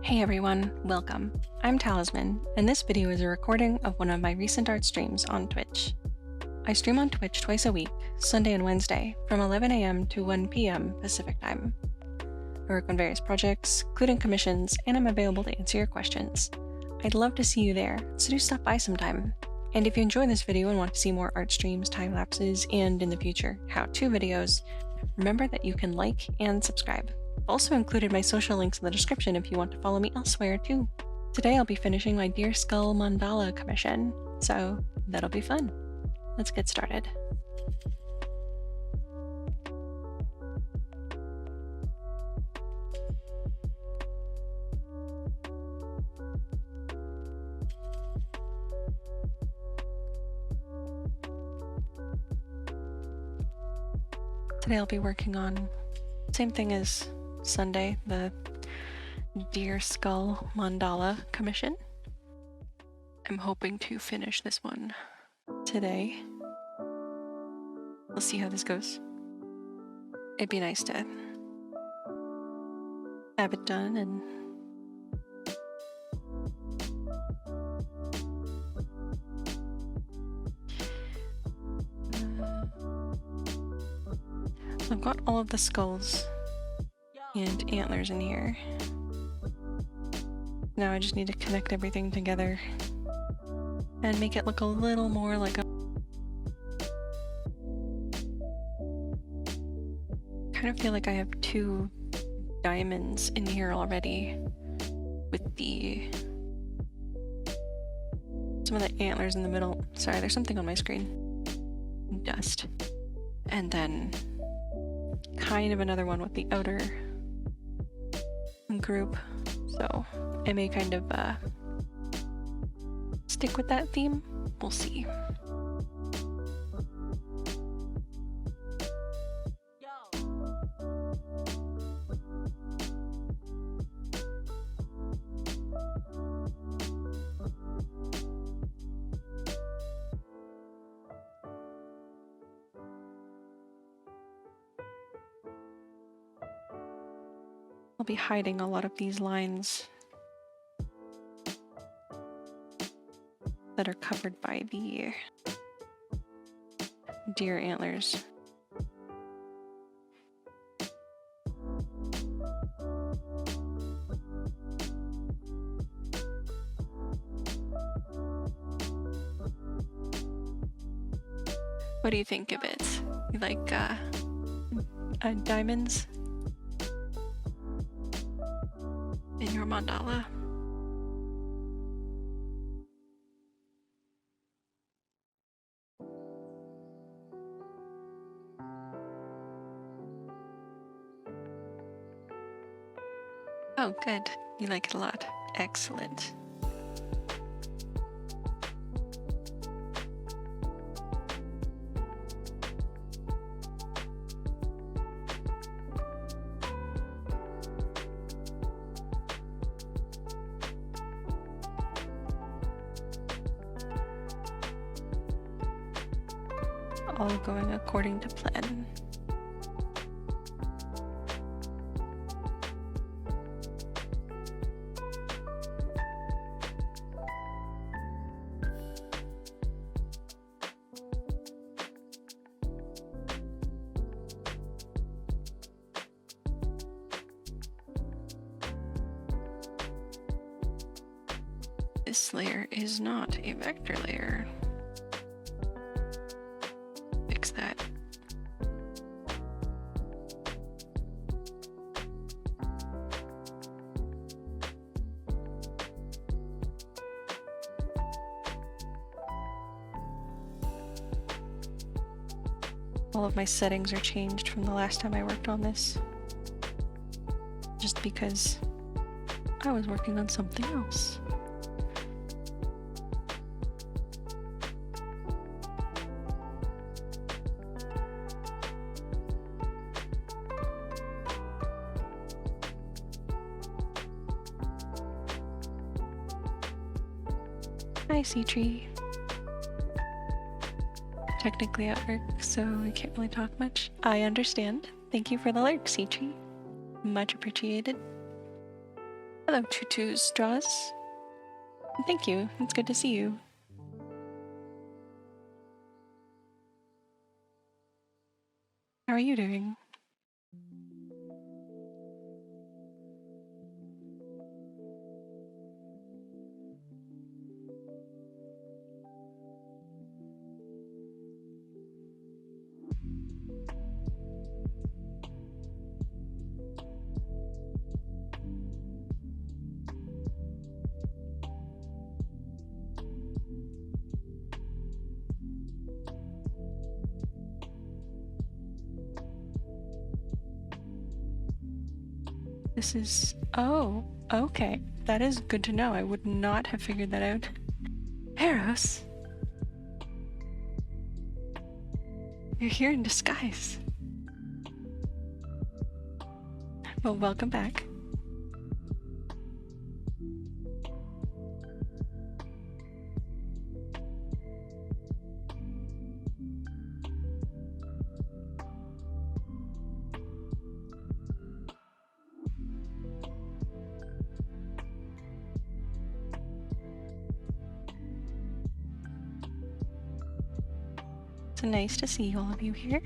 Hey everyone, welcome. I'm Talizmyn, and this video is a recording of one of my recent art streams on Twitch. I stream on Twitch twice a week, Sunday and Wednesday, from 11 AM to 1 PM Pacific Time. I work on various projects, including commissions, and I'm available to answer your questions. I'd love to see you there, so do stop by sometime. And if you enjoy this video and want to see more art streams, time lapses, and in the future, how-to videos, remember that you can like and subscribe. I've also included my social links in the description if you want to follow me elsewhere too. Today I'll be finishing my Deer Skull Mandala commission, so that'll be fun. Let's get started. Today I'll be working on same thing as Sunday, the Deer Skull Mandala commission. I'm hoping to finish this one today. We'll see how this goes. It'd be nice to have it done and so I've got all of the skulls and antlers in here. Now I just need to connect everything together and make it look a little more like a... kind of feel like I have two diamonds in here already with some of the antlers in the middle. Sorry, there's something on my screen. Dust. And then kind of another one with the outer group. So I may kind of stick with that theme. We'll see. I'll be hiding a lot of these lines that are covered by the deer antlers. What do you think of it? You like diamonds in your mandala? Oh, good. You like it a lot. Excellent. All going according to plan. This layer is not a vector layer. Fix that. All of my settings are changed from the last time I worked on this, just because I was working on something else. Hi, Symmetry. Technically at work, so I can't really talk much. I understand. Thank you for the lurk, Symmetry. Much appreciated. Hello, Tutu's Straws. Thank you. It's good to see you. How are you doing? This is... oh, okay. That is good to know. I would not have figured that out. Eros? You're here in disguise. Well, welcome back. It's nice to see all of you here.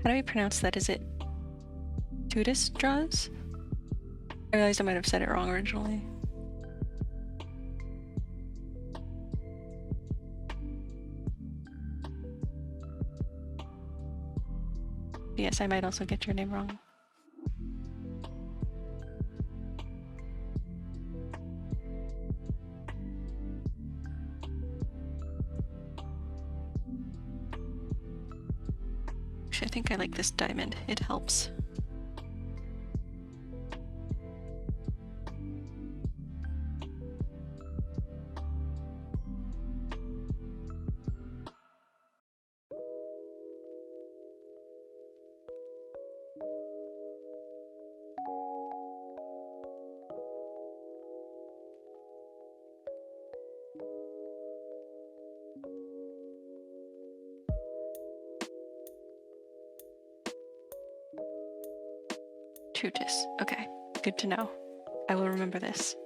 How do we pronounce that? Is it Tutus Draws? I realized I might have said it wrong originally. Yes, I might also get your name wrong. Actually, I think I like this diamond. It helps. Tutus. Okay, good to know. I will remember this.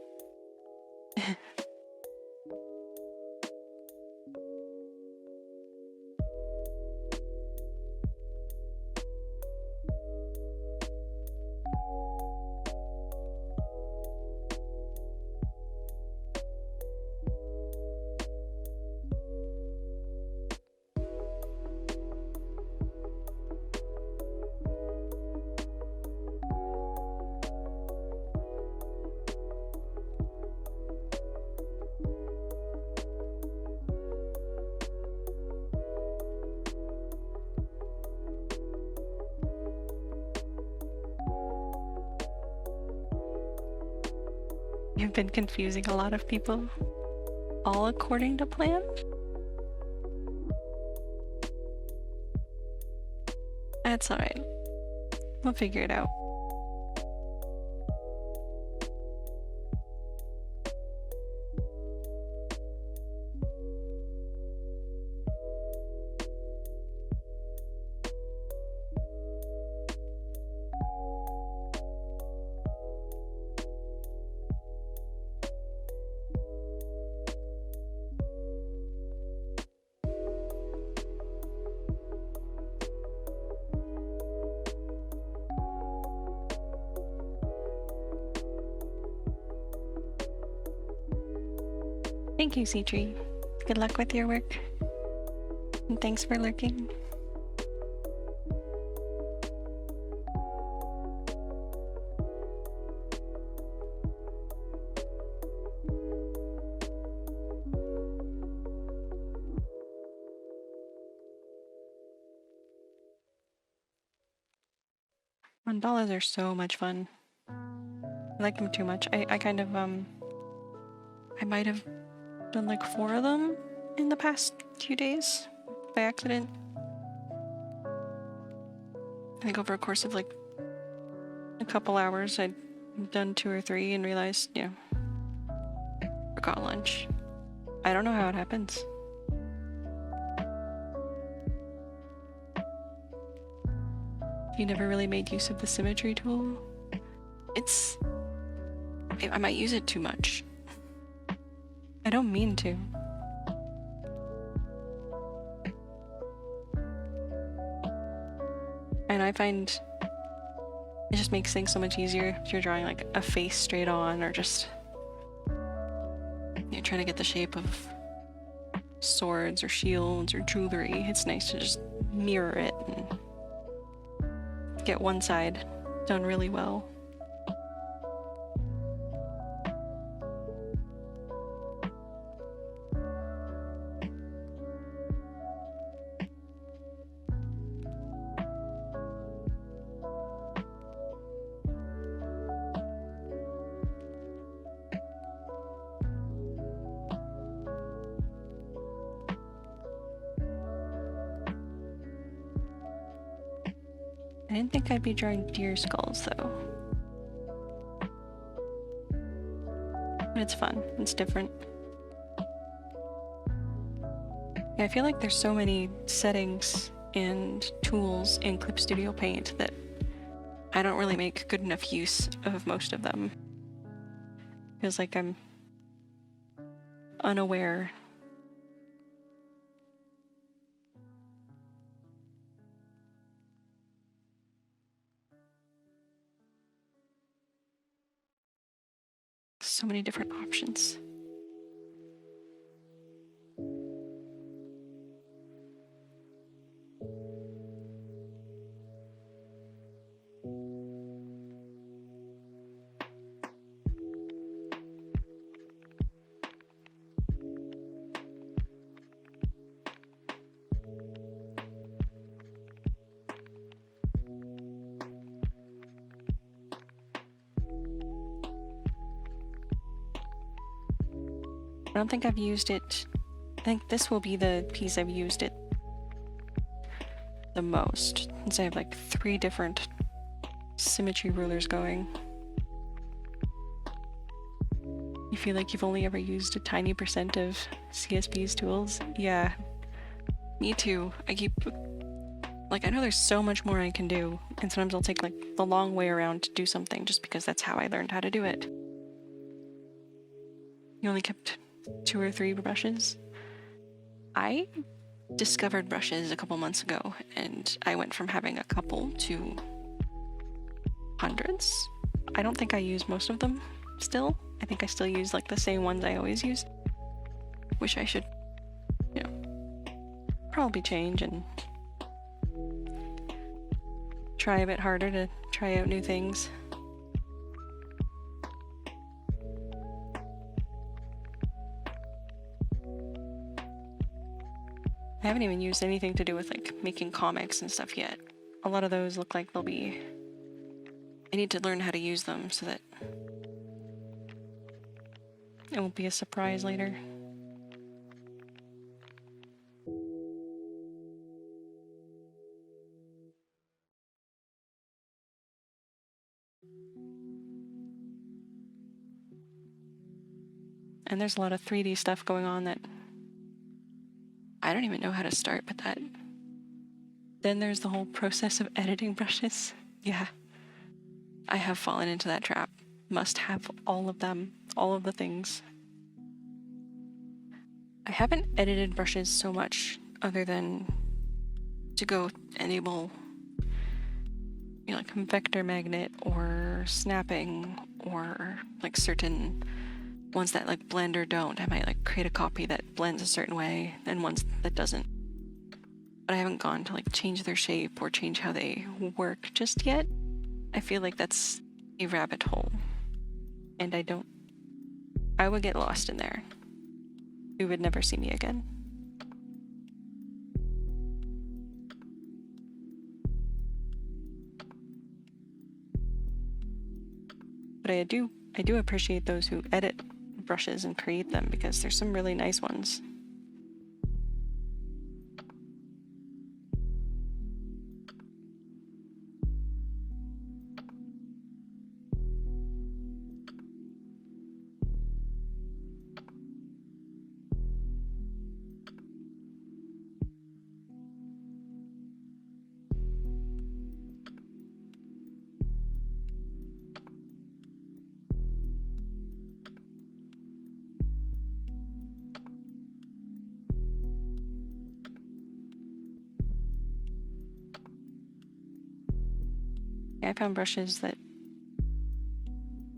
You've been confusing a lot of people. All according to plan? That's alright. We'll figure it out. Thank you, Seatree. Good luck with your work. And thanks for lurking. Mandalas are so much fun. I like them too much. I kind of, I might have done like 4 of them in the past few days by accident. I think over a course of like a couple hours, I'd done 2 or 3 and realized, forgot lunch. I don't know how it happens. You never really made use of the symmetry tool? I might use it too much. I don't mean to. And I find it just makes things so much easier if you're drawing like a face straight on, or just you're trying to get the shape of swords or shields or jewelry. It's nice to just mirror it and get one side done really well. I didn't think I'd be drawing deer skulls though. But it's fun, it's different. Yeah, I feel like there's so many settings and tools in Clip Studio Paint that I don't really make good enough use of most of them. Feels like I'm unaware. So many different options. I don't think I've used it. I think this will be the piece I've used it the most, since I have like 3 different symmetry rulers going. You feel like you've only ever used a tiny % of CSB's tools? Yeah, me too. I know there's so much more I can do, and sometimes I'll take like the long way around to do something just because that's how I learned how to do it. You only kept 2 or 3 brushes? I discovered brushes a couple months ago, and I went from having a couple to hundreds. I don't think I use most of them still. I think I still use like the same ones I always use. Wish I should, probably change and try a bit harder to try out new things. I haven't even used anything to do with like making comics and stuff yet. A lot of those look like I need to learn how to use them so that it won't be a surprise later. And there's a lot of 3D stuff going on that I don't even know how to start, but then there's the whole process of editing brushes. Yeah, I have fallen into that trap. Must have all of them, all of the things. I haven't edited brushes so much other than to go enable, like vector magnet or snapping, or like certain ones that like blend or don't. I might like create a copy that blends a certain way and ones that doesn't. But I haven't gone to like change their shape or change how they work just yet. I feel like that's a rabbit hole, and I would get lost in there. You would never see me again. But I do appreciate those who edit brushes and create them, because there's some really nice ones. I found brushes that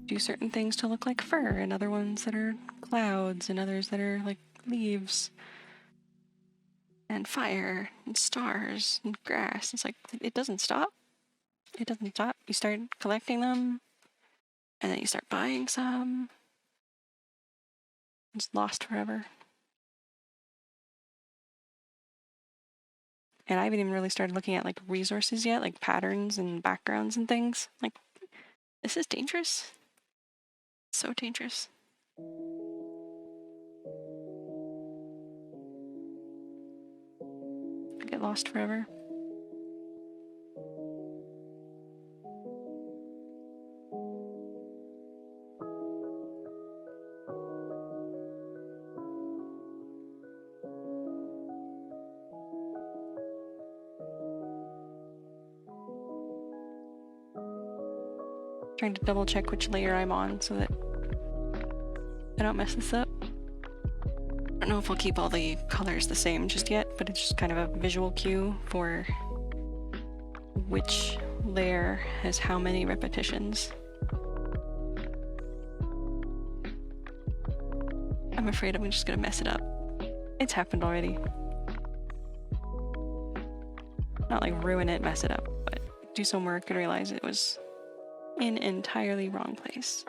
do certain things to look like fur, and other ones that are clouds, and others that are like leaves and fire and stars and grass. It's like, it doesn't stop. It doesn't stop. You start collecting them, and then you start buying some. It's lost forever. And I haven't even really started looking at like resources yet, like patterns and backgrounds and things. Like, this is dangerous. So dangerous. I get lost forever. Trying to double check which layer I'm on so that I don't mess this up. I don't know if I'll keep all the colors the same just yet, but it's just kind of a visual cue for which layer has how many repetitions. I'm afraid I'm just gonna mess it up. It's happened already. Not like ruin it, mess it up, but do some work and realize it was in an entirely wrong place.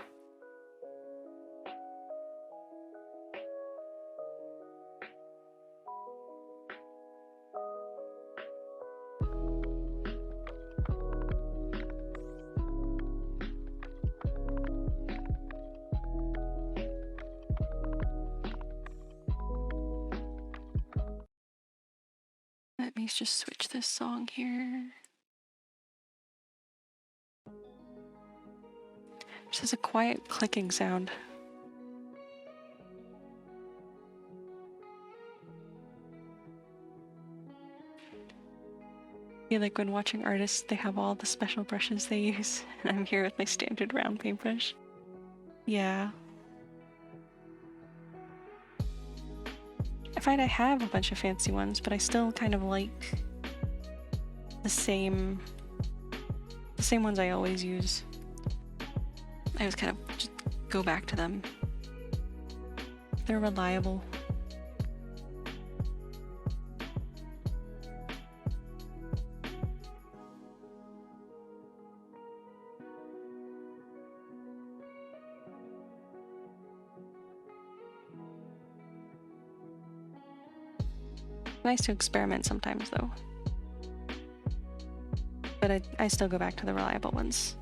Let me just switch this song here. Just has a quiet clicking sound. I feel like when watching artists, they have all the special brushes they use, and I'm here with my standard round paintbrush. Yeah. I find I have a bunch of fancy ones, but I still kind of like the same ones I always use. I just kind of just go back to them. They're reliable. Nice to experiment sometimes, though. But I still go back to the reliable ones.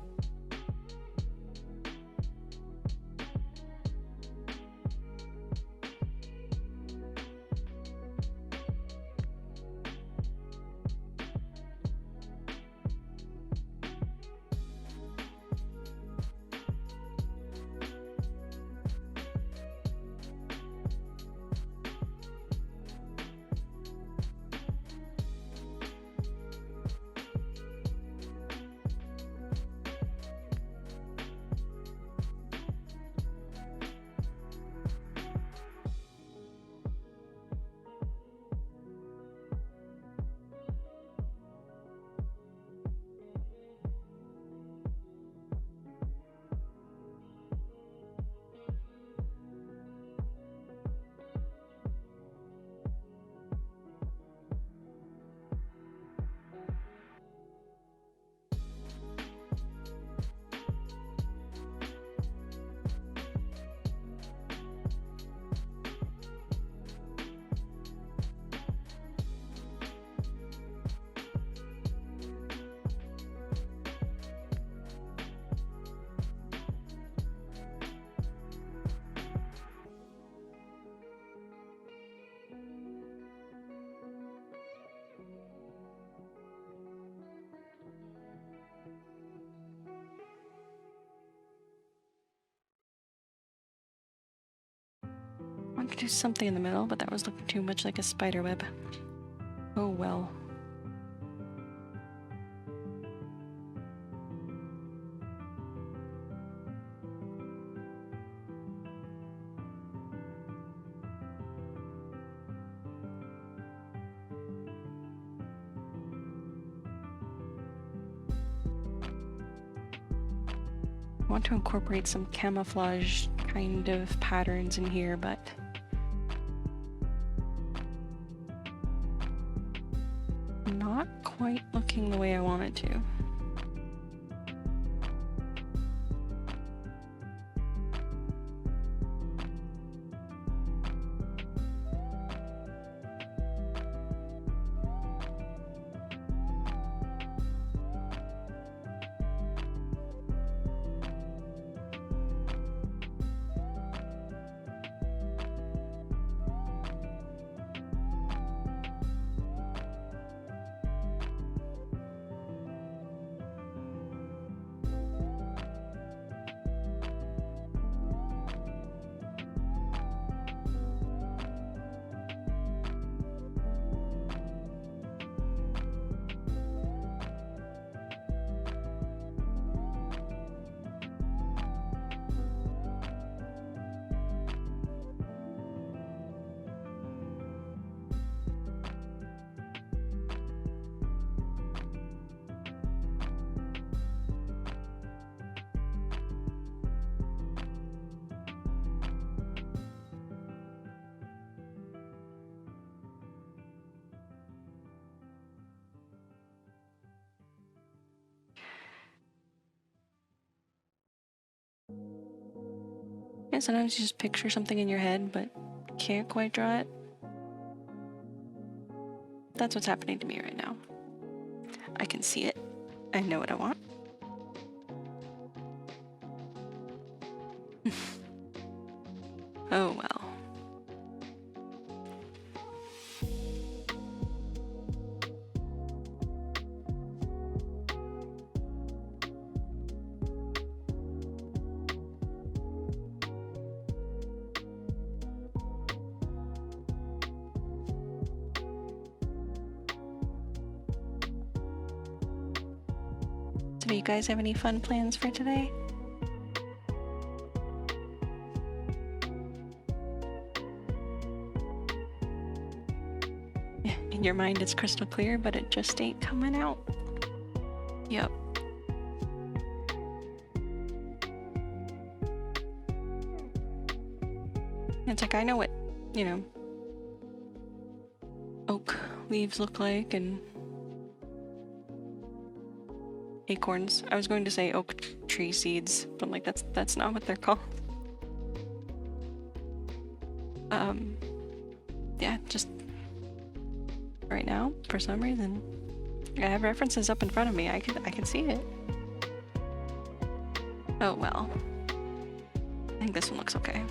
could do something in the middle, but that was looking too much like a spider web. Oh well. I want to incorporate some camouflage kind of patterns in here, but not quite looking the way I want it to. Yeah, sometimes you just picture something in your head, but can't quite draw it. That's what's happening to me right now. I can see it. I know what I want. Oh well. So do you guys have any fun plans for today? Yeah, in your mind it's crystal clear, but it just ain't coming out. Yep. It's like, I know what, oak leaves look like and acorns. I was going to say oak tree seeds, but I'm like, that's not what they're called. Yeah, just right now, for some reason, I have references up in front of me. I can see it. Oh well. I think this one looks okay.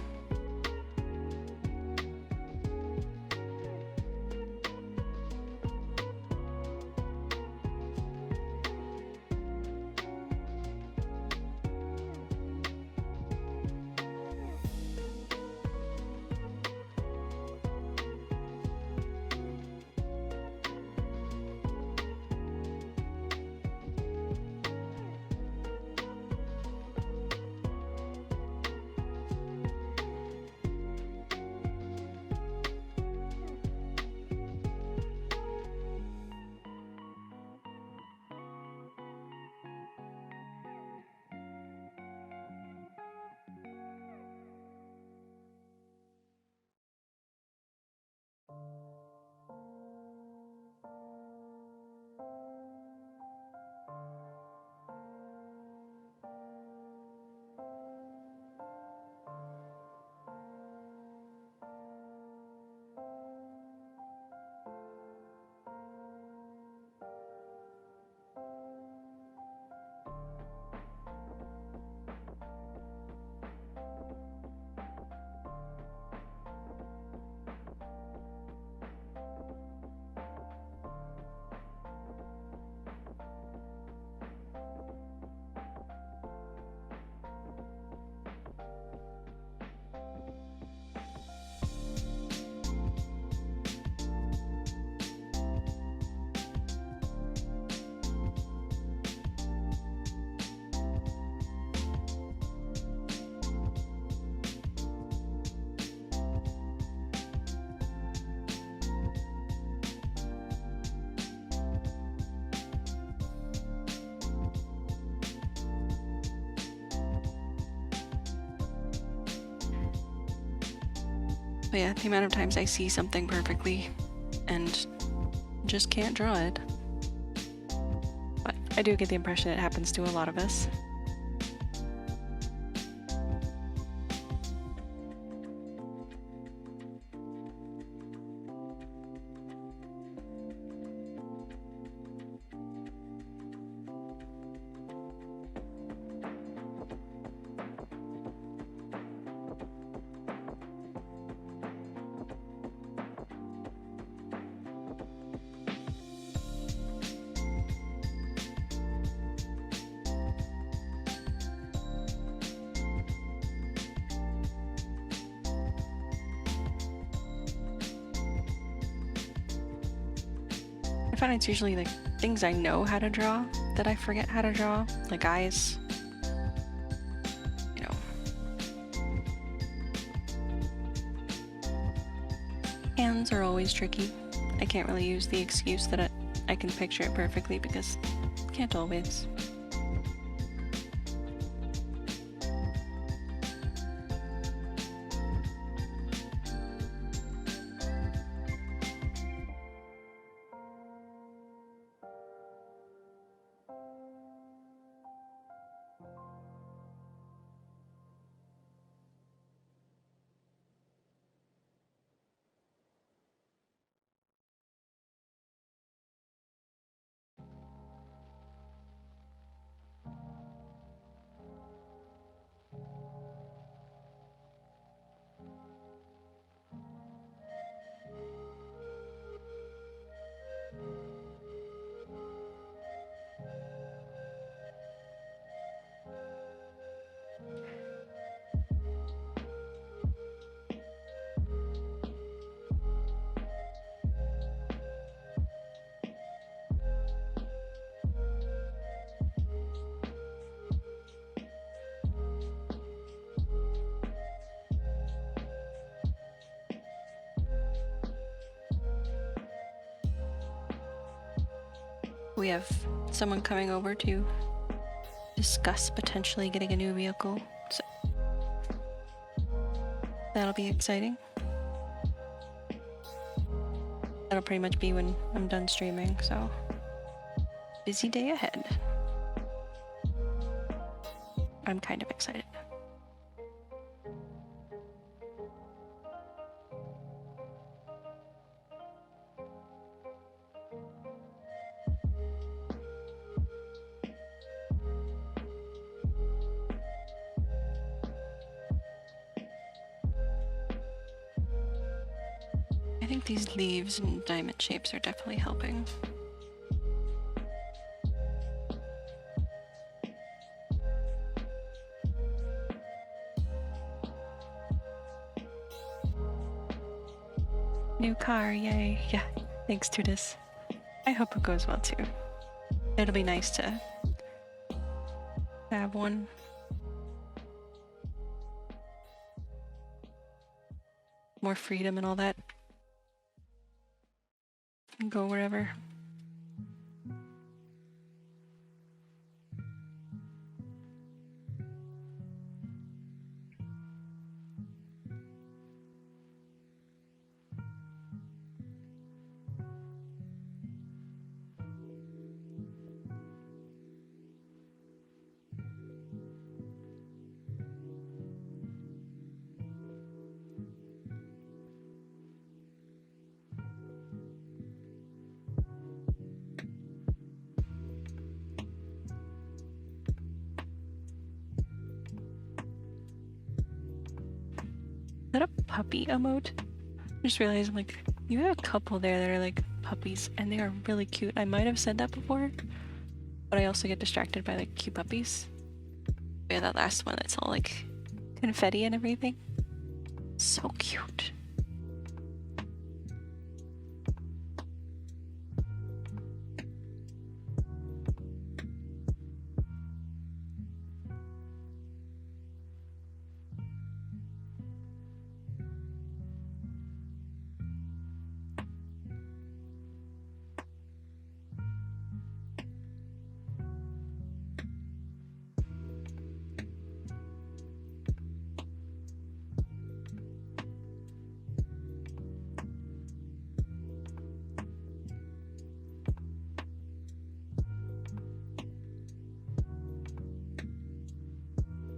But yeah, the amount of times I see something perfectly and just can't draw it. But I do get the impression it happens to a lot of us. I find it's usually like things I know how to draw that I forget how to draw, like eyes. You know. Hands are always tricky. I can't really use the excuse that I can picture it perfectly because I can't always. We have someone coming over to discuss potentially getting a new vehicle, so that'll be exciting. That'll pretty much be when I'm done streaming, so busy day ahead. I'm kind of excited. I think these leaves and diamond shapes are definitely helping. New car, yay. Yeah, thanks to this. I hope it goes well too. It'll be nice to have one. More freedom and all that. Go wherever. Is that a puppy emote? I just realized, I'm like, you have a couple there that are like puppies, and they are really cute. I might have said that before, but I also get distracted by like cute puppies. But yeah, that last one that's all like confetti and everything. So cute.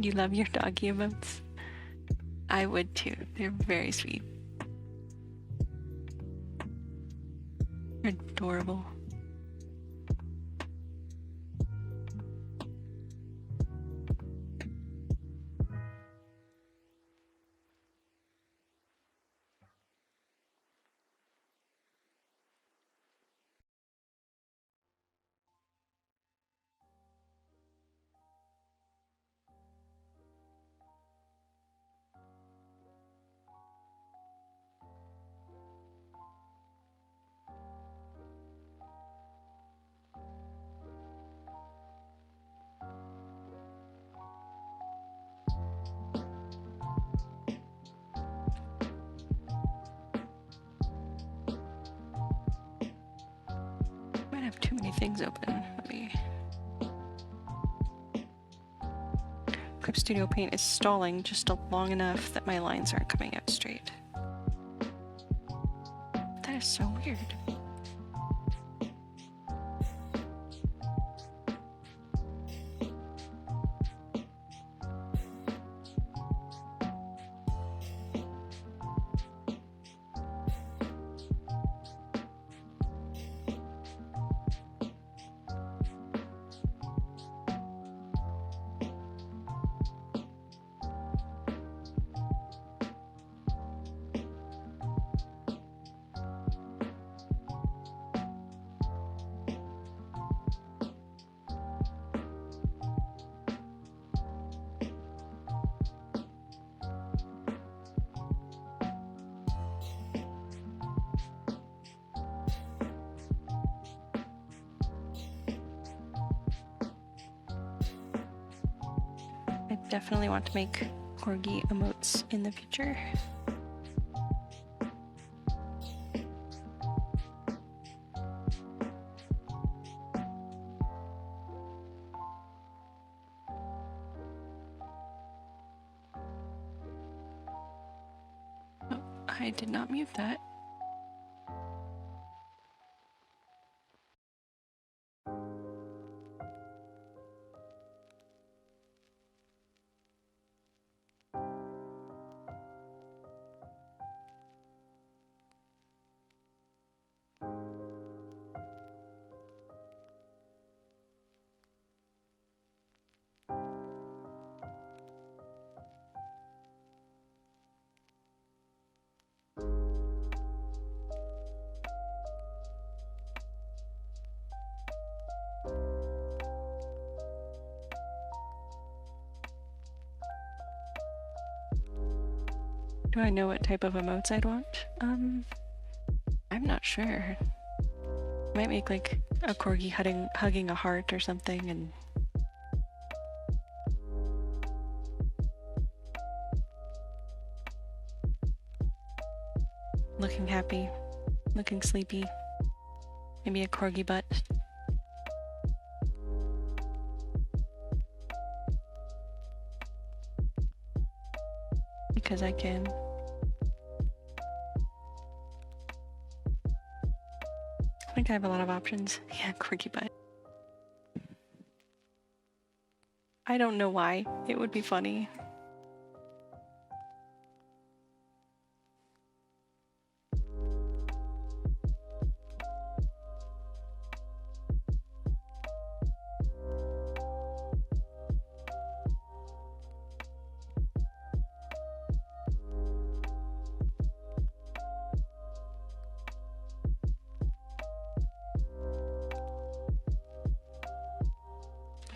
You love your doggy emotes? I would too. They're very sweet. They're adorable. Might have too many things open. Let me... Clip Studio Paint is stalling just long enough that my lines aren't coming out straight. That is so weird. I definitely want to make corgi emotes in the future. Oh, I did not mute that. Do I know what type of emotes I'd want? I'm not sure. Might make like a corgi hugging a heart or something and looking happy, looking sleepy. Maybe a corgi butt. Because I can. I think I have a lot of options. Yeah, corgi butt. I don't know why. It would be funny.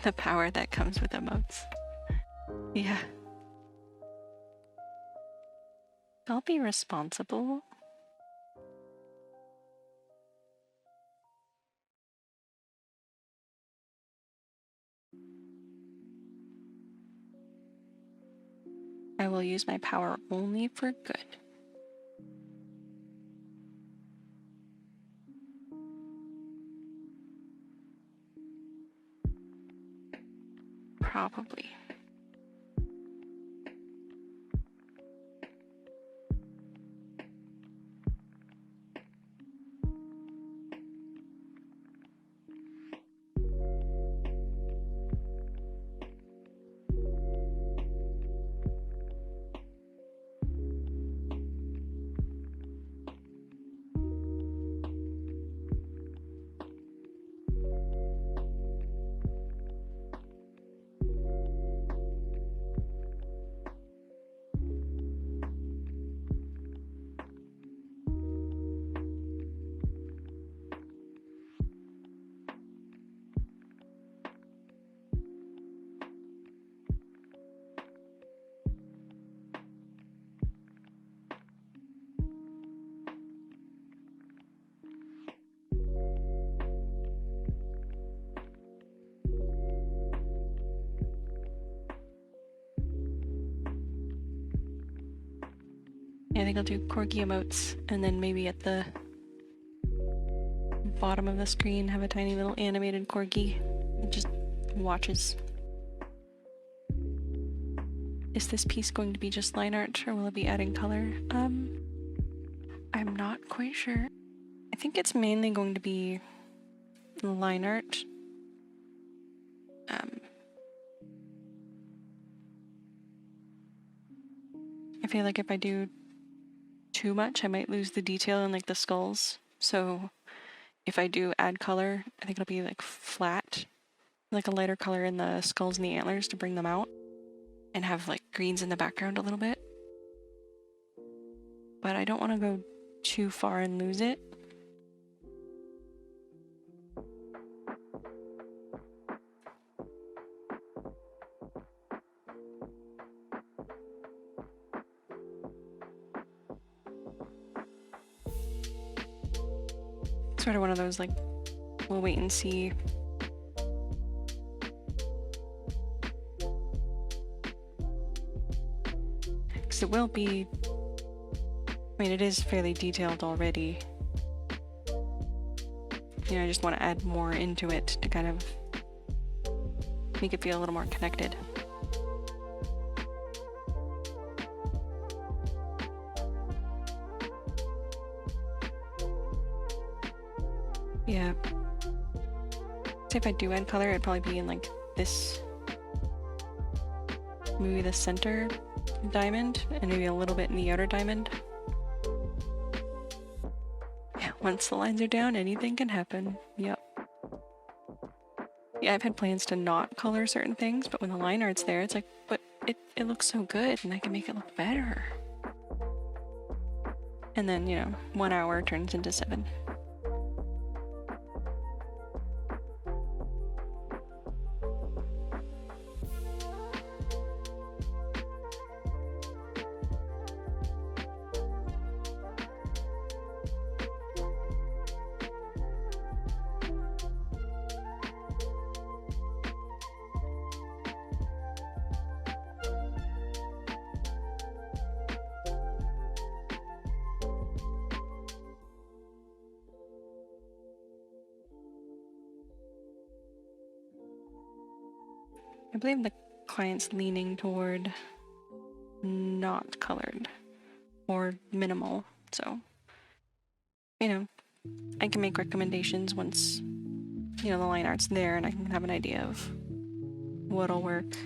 The power that comes with emotes. Yeah. I'll be responsible. I will use my power only for good. Probably. Yeah, I think I'll do corgi emotes, and then maybe at the bottom of the screen have a tiny little animated corgi that just watches. Is this piece going to be just line art, or will it be adding color? I'm not quite sure. I think it's mainly going to be line art. I feel like if I do too much, I might lose the detail in like the skulls. So if I do add color, I think it'll be like flat, like a lighter color in the skulls and the antlers to bring them out, and have like greens in the background a little bit. But I don't want to go too far and lose it. Sort of one of those like, we'll wait and see. Because it will be, I mean, it is fairly detailed already. You know, I just want to add more into it to kind of make it feel a little more connected. Yeah. So if I do add color, it'd probably be in like this, maybe the center diamond, and maybe a little bit in the outer diamond. Yeah, once the lines are down, anything can happen. Yep. Yeah, I've had plans to not color certain things, but when the line art's there, it's like, but it looks so good, and I can make it look better. And then, you know, 1 hour turns into 7. I believe the client's leaning toward not colored or minimal, so, you know, I can make recommendations once, you know, the line art's there and I can have an idea of what'll work.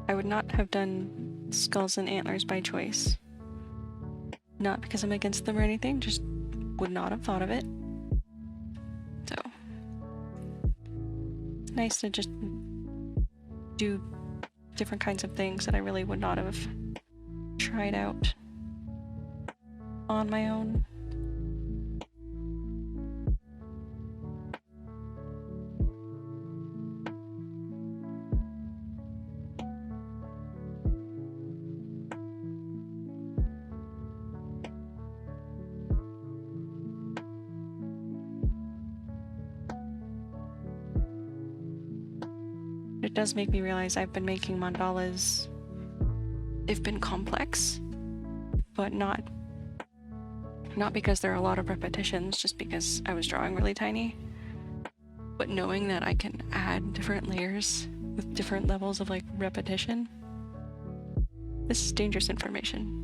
I would not have done skulls and antlers by choice. Not because I'm against them or anything, just would not have thought of it. So, it's nice to just do different kinds of things that I really would not have tried out on my own. It does make me realize I've been making mandalas. They've been complex, but not because there are a lot of repetitions, just because I was drawing really tiny. But knowing that I can add different layers with different levels of like repetition, this is dangerous information.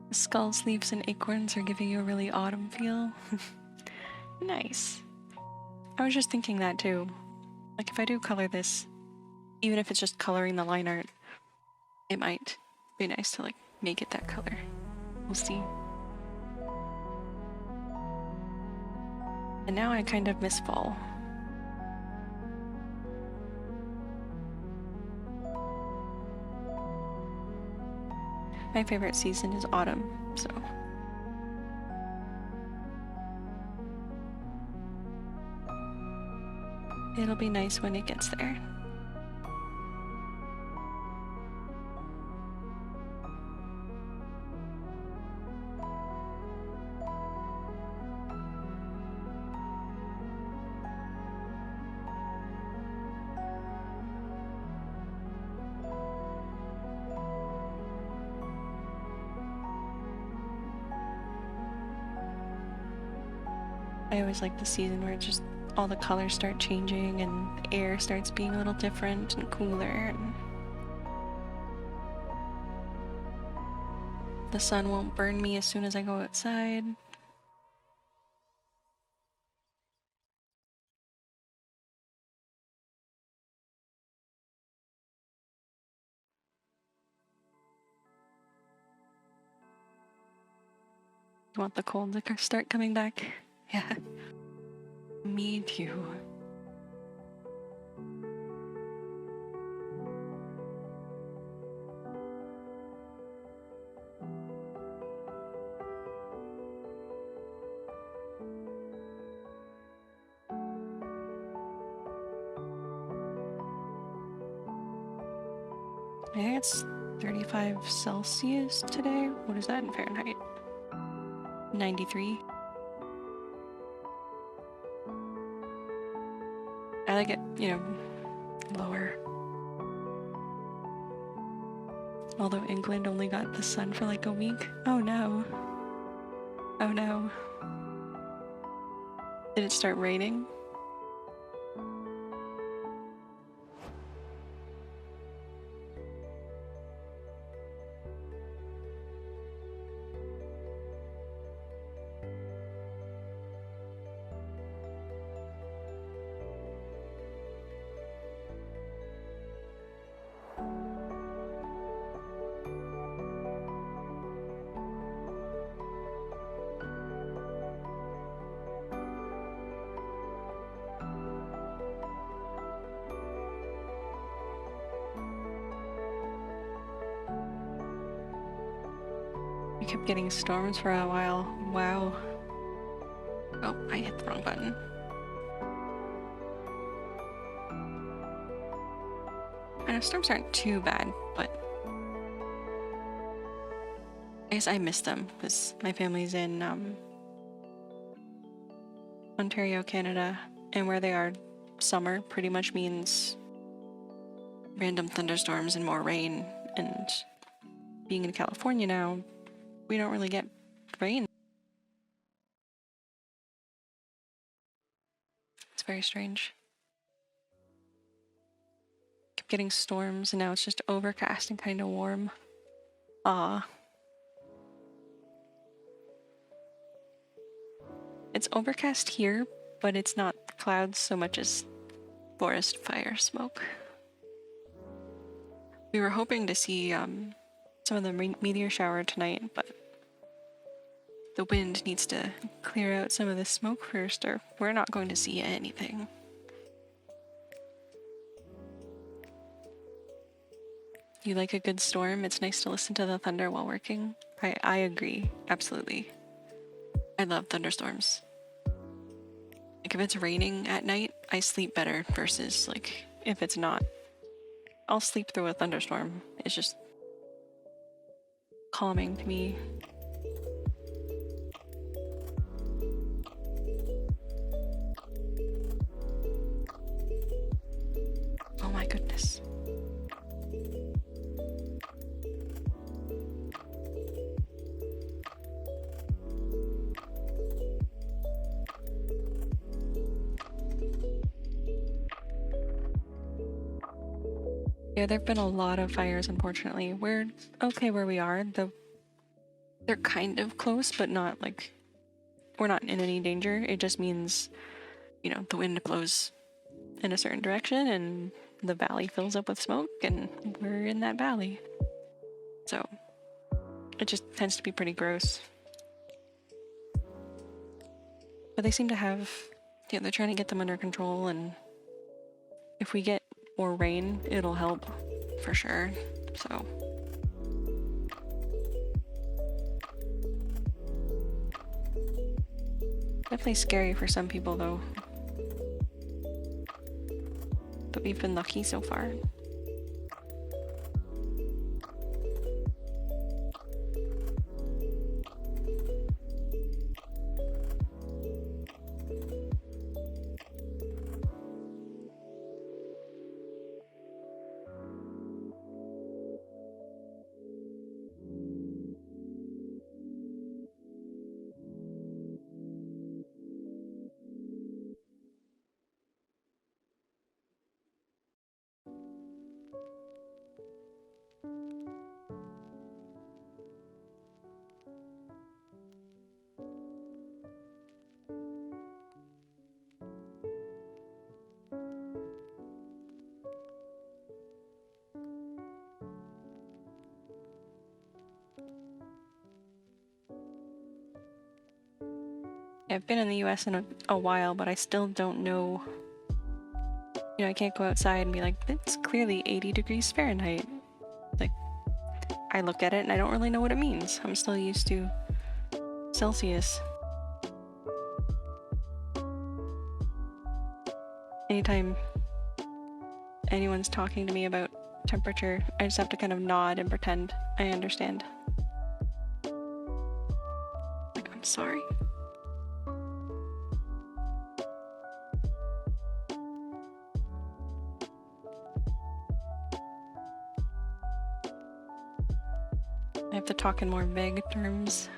The skulls, leaves, and acorns are giving you a really autumn feel. Nice. I was just thinking that too. Like if I do color this, even if it's just coloring the line art, it might be nice to like make it that color. We'll see. And now I kind of miss fall. My favorite season is autumn, so. It'll be nice when it gets there. I always like the season where it's just all the colors start changing and the air starts being a little different and cooler, and the sun won't burn me as soon as I go outside. You want the cold to start coming back? Yeah. Me too. I think it's 35 Celsius today. What is that in Fahrenheit? 93. I like it, lower. Although England only got the sun for like a week. Oh no. Oh no. Did it start raining? We kept getting storms for a while. Wow. Oh, I hit the wrong button. I know storms aren't too bad, but I guess I miss them because my family's in Ontario, Canada, and where they are, summer pretty much means random thunderstorms and more rain. And being in California now, we don't really get rain. It's very strange. Kept getting storms, and now it's just overcast and kind of warm. Ah. It's overcast here, but it's not clouds so much as forest fire smoke. We were hoping to see some of the meteor shower tonight, but the wind needs to clear out some of the smoke first, or we're not going to see anything. You like a good storm? It's nice to listen to the thunder while working. I agree, absolutely. I love thunderstorms. Like if it's raining at night, I sleep better versus like if it's not. I'll sleep through a thunderstorm. It's just calming to me. Oh my goodness. Yeah, there have been a lot of fires, unfortunately. We're okay where we are. The they're kind of close, but not like we're not in any danger. It just means, you know, the wind blows in a certain direction and the valley fills up with smoke and we're in that valley. So it just tends to be pretty gross. But they seem to have, yeah, they're trying to get them under control, and if we get more rain, it'll help for sure. So definitely scary for some people though. But we've been lucky so far. I've been in the US in a while, but I still don't know. You know, I can't go outside and be like, it's clearly 80 degrees Fahrenheit. Like, I look at it and I don't really know what it means. I'm still used to Celsius. Anytime anyone's talking to me about temperature, I just have to kind of nod and pretend I understand. Like, I'm sorry. I have to talk in more vague terms.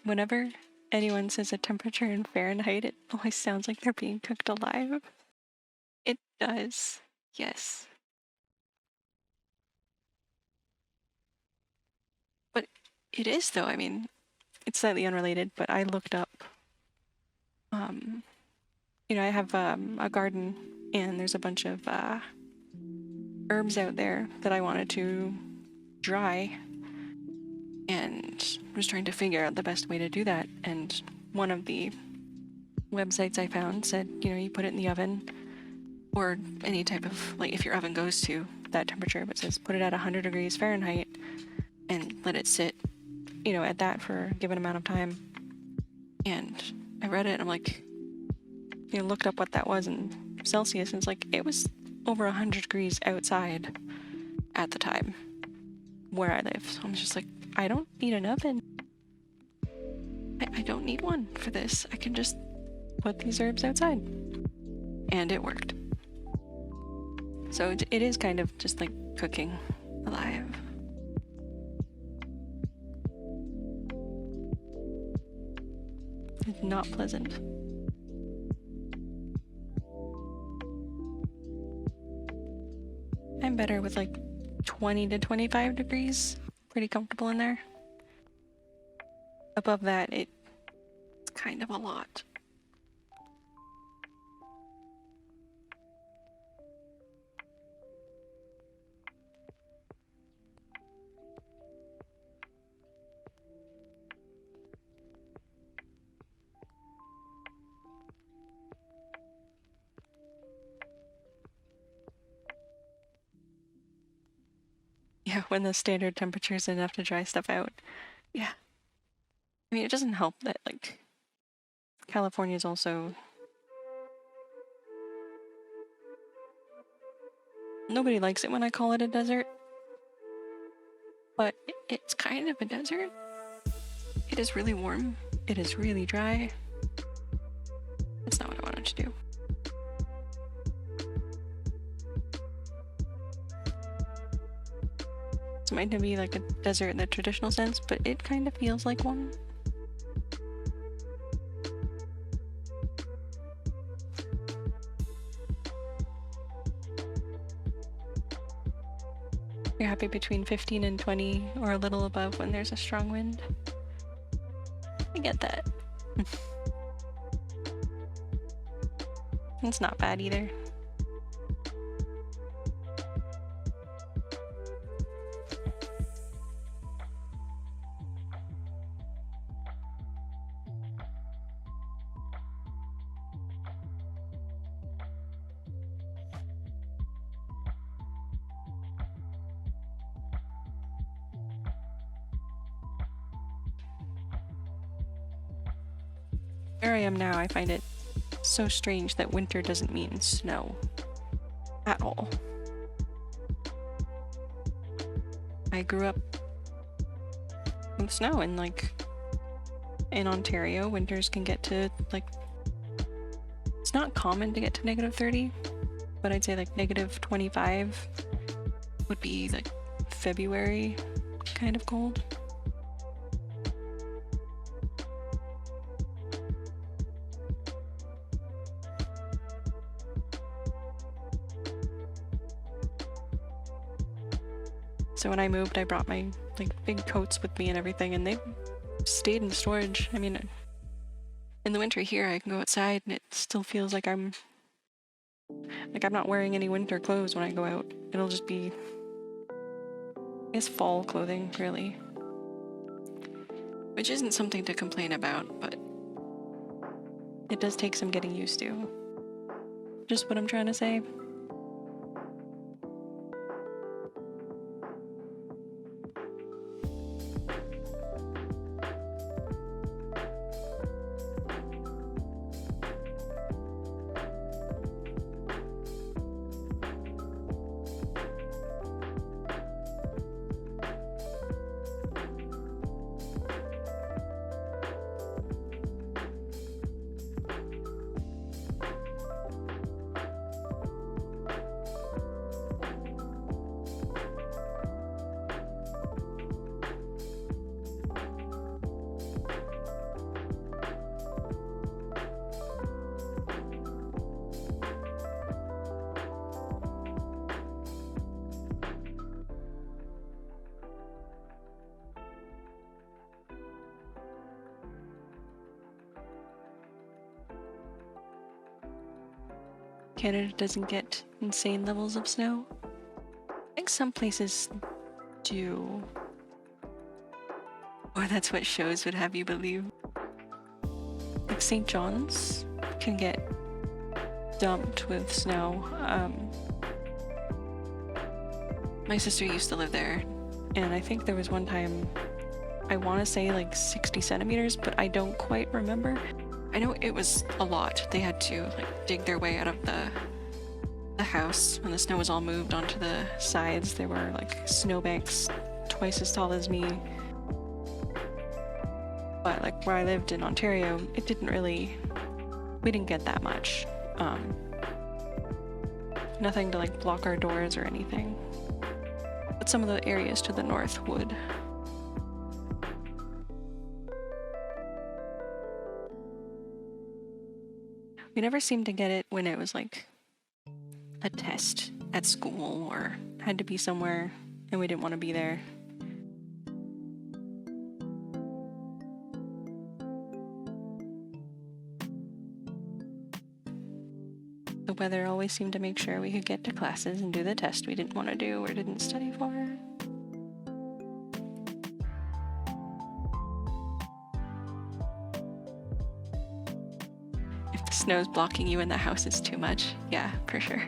Whenever anyone says a temperature in Fahrenheit, it always sounds like they're being cooked alive. It does, yes. But it is though, I mean, it's slightly unrelated, but I looked up, you know, I have a garden and there's a bunch of herbs out there that I wanted to dry, and was trying to figure out the best way to do that. And one of the websites I found said, you know, you put it in the oven, or any type of, like, if your oven goes to that temperature, but it says put it at 100 degrees Fahrenheit and let it sit, you know, at that for a given amount of time. And I read it and I'm like, you know, looked up what that was in Celsius, and it's like, it was over 100 degrees outside at the time where I live. So I'm just like, I don't need an oven. I don't need one for this. I can just put these herbs outside. And it worked. So it is kind of just like cooking alive. It's not pleasant. I'm better with like 20 to 25 degrees. Pretty comfortable in there. Above that, it's kind of a lot. Yeah, when the standard temperature is enough to dry stuff out. Yeah. I mean, it doesn't help that, like, California is also Nobody likes it when I call it a desert, but it's kind of a desert. It is really warm. It is really dry. That's not what I wanted to do. It might not be like a desert in the traditional sense, but it kind of feels like one. You're happy between 15 and 20 or a little above when there's a strong wind. I get that. It's not bad either. Where I am now, I find it so strange that winter doesn't mean snow at all. I grew up with snow, and like in Ontario, winters can get to like, it's not common to get to -30, but I'd say like -25 would be like February kind of cold. So when I moved, I brought my like big coats with me and everything, and they stayed in storage. I mean, in the winter here, I can go outside and it still feels like I'm not wearing any winter clothes when I go out. It'll just be, I guess, fall clothing, really. Which isn't something to complain about, but it does take some getting used to. Just what I'm trying to say. Canada doesn't get insane levels of snow. I think some places do. Or that's what shows would have you believe. Like St. John's can get dumped with snow. My sister used to live there, and I think there was one time, I want to say like 60 centimeters, but I don't quite remember. I know it was a lot. They had to like dig their way out of the house when the snow was all moved onto the sides. There were like snowbanks twice as tall as me. But like where I lived in Ontario, it didn't really, we didn't get that much. Nothing to like block our doors or anything. But some of the areas to the north would. We never seemed to get it when it was like a test at school or had to be somewhere and we didn't want to be there. The weather always seemed to make sure we could get to classes and do the test we didn't want to do or didn't study for. If the snow's blocking you in the house, it's too much. Yeah, for sure.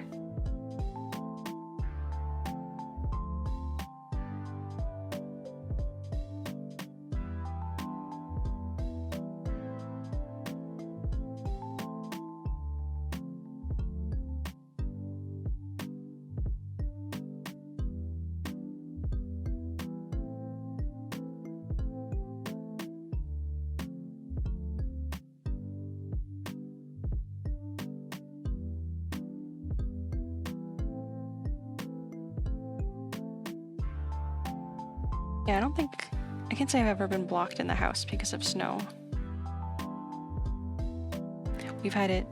Yeah, I can't say I've ever been blocked in the house because of snow. We've had it,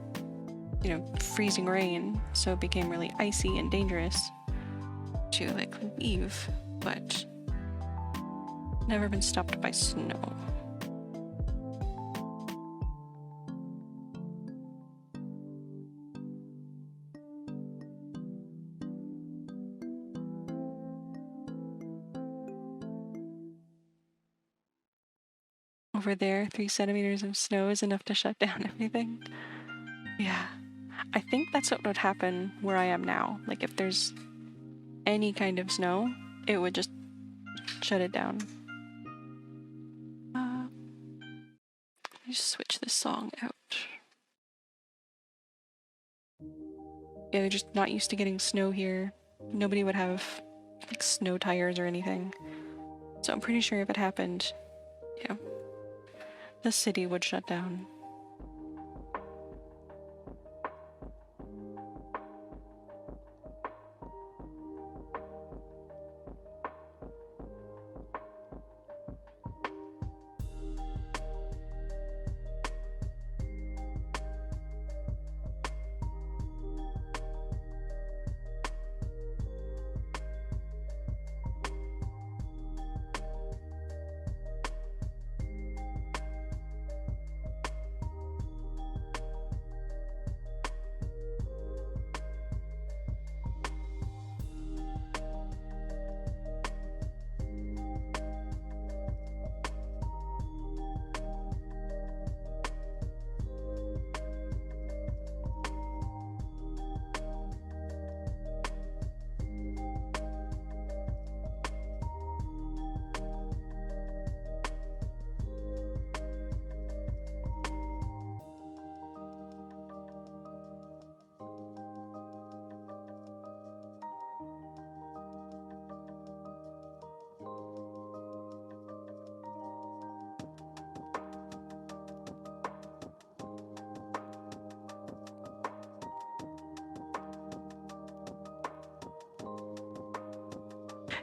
freezing rain, so it became really icy and dangerous to, like, leave, but never been stopped by snow. Over there, 3 centimeters of snow is enough to shut down everything. Yeah, I think that's what would happen where I am now. Like, if there's any kind of snow, it would just shut it down. Let me just switch this song out. Yeah, they're just not used to getting snow here. Nobody would have, like, snow tires or anything. So I'm pretty sure if it happened, the city would shut down.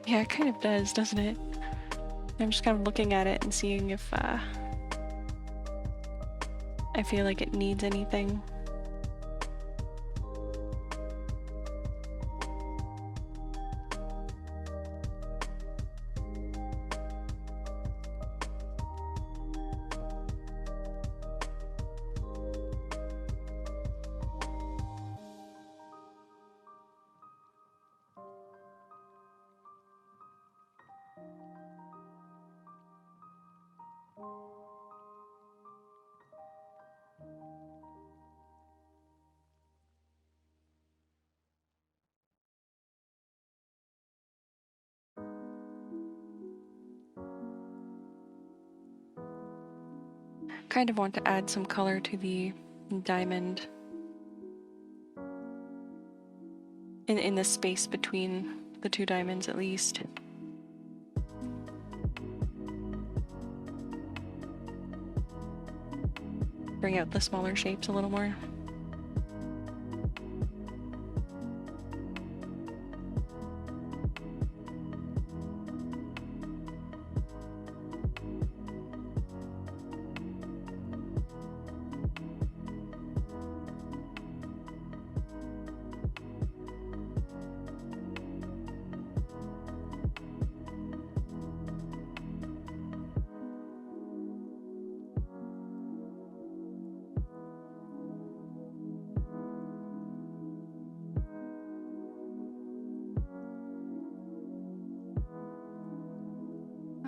Yeah, it kind of does, doesn't it? I'm just kind of looking at it and seeing if I feel like it needs anything. Kind of want to add some color to the diamond in the space between the 2 diamonds at least. Bring out the smaller shapes a little more.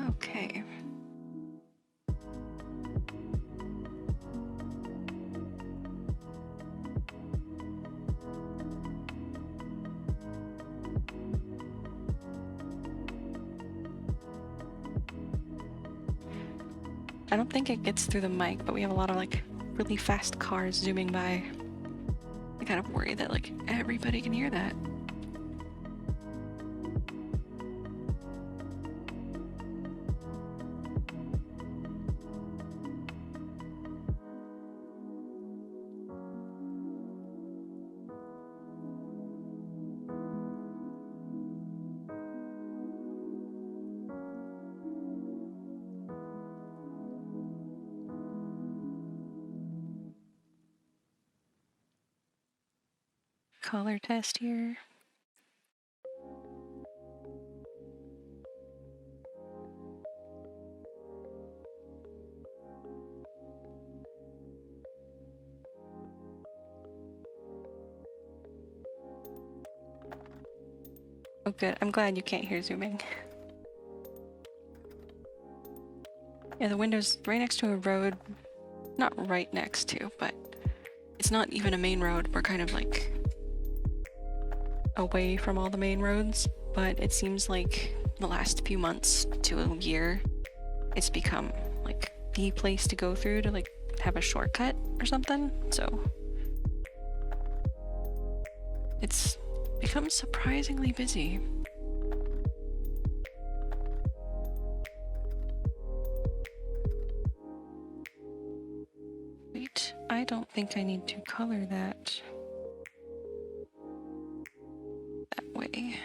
Okay. I don't think it gets through the mic, but we have a lot of, like, really fast cars zooming by. I kind of worry that, like, everybody can hear that. color test here. Oh good, I'm glad you can't hear zooming. Yeah, the window's right next to a road. Not right next to, but it's not even a main road. We're kind of like away from all the main roads, but it seems like the last few months to a year, it's become like the place to go through to like have a shortcut or something. So it's become surprisingly busy. Wait, I don't think I need to color that way.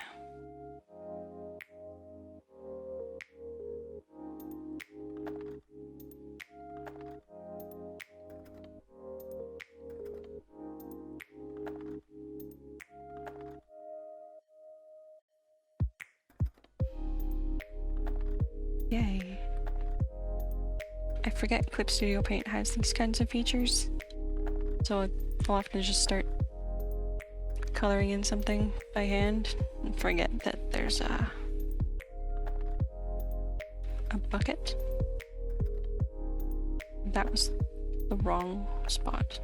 Yay. I forget Clip Studio Paint has these kinds of features, so I'll often just start coloring in something by hand and forget that there's a bucket. That was the wrong spot.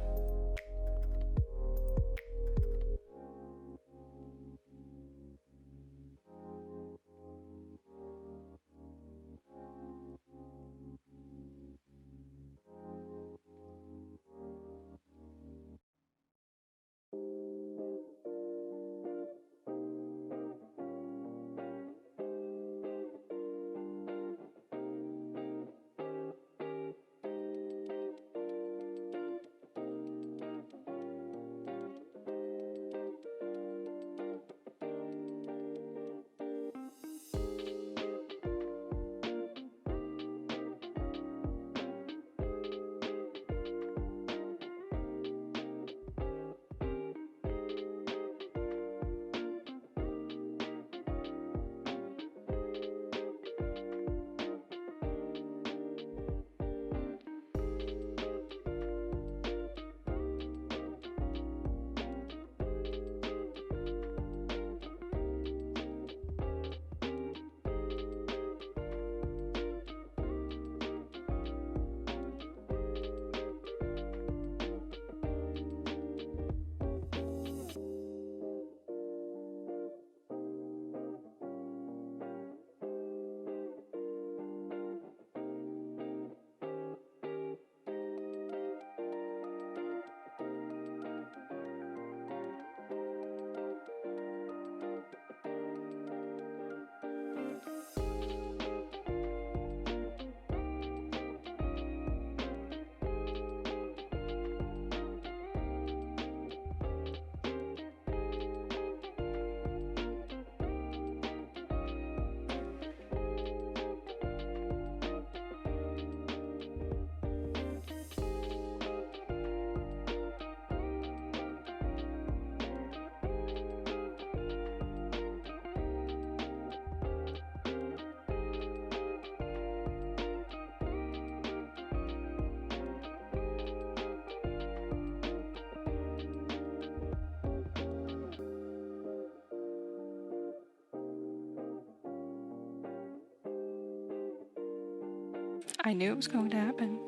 I knew it was going to happen.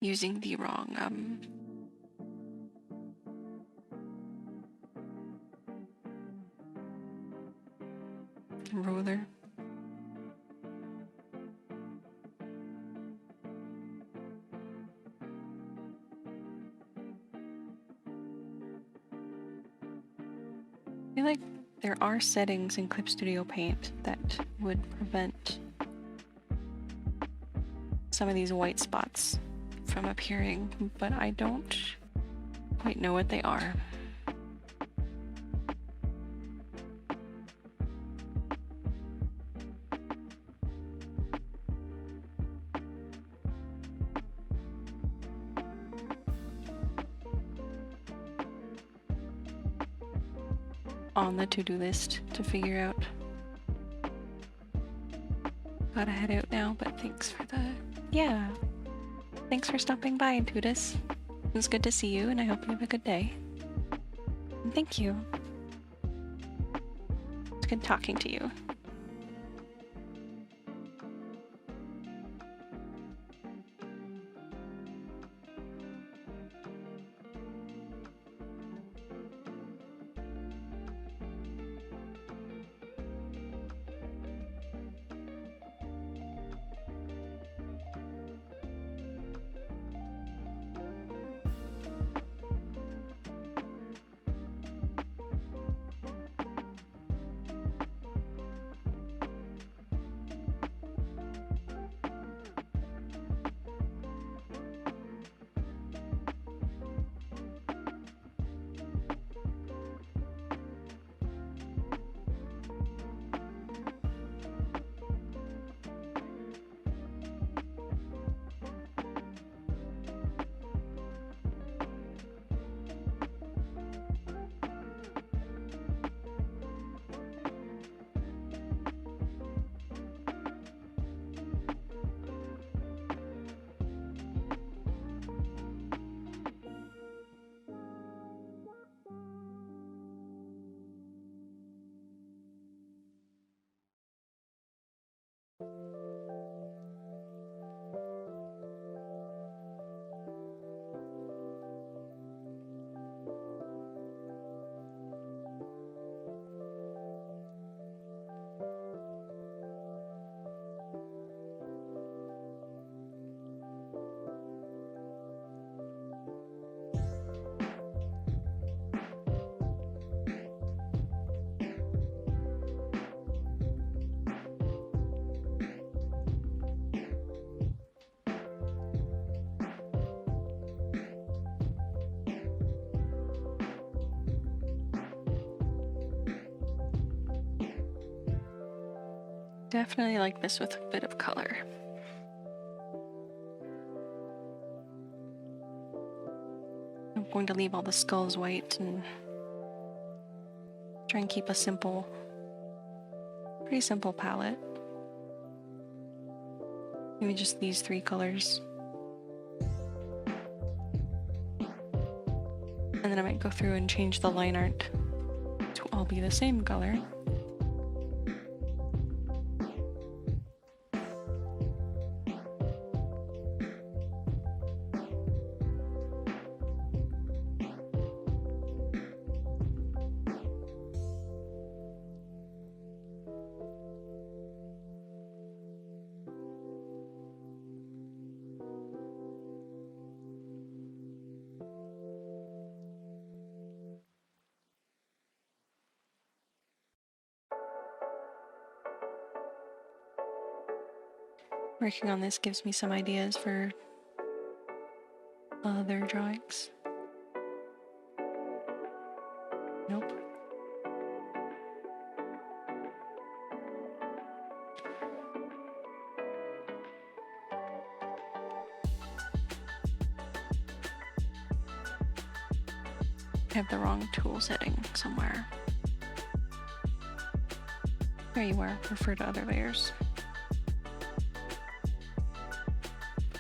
Using the wrong roller. I feel like there are settings in Clip Studio Paint that would prevent some of these white spots from appearing, but I don't quite know what they are. on the to-do list to figure out. Gotta head out now, but thanks for thanks for stopping by, Intuitus. It was good to see you, and I hope you have a good day. And thank you. It's good talking to you. Definitely like this with a bit of color. I'm going to leave all the skulls white and try and keep a pretty simple palette. Maybe just these 3 colors. And then I might go through and change the line art to all be the same color. Working on this gives me some ideas for other drawings. Nope. I have the wrong tool setting somewhere. There you are, refer to other layers.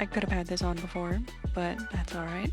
I could have had this on before, but that's alright.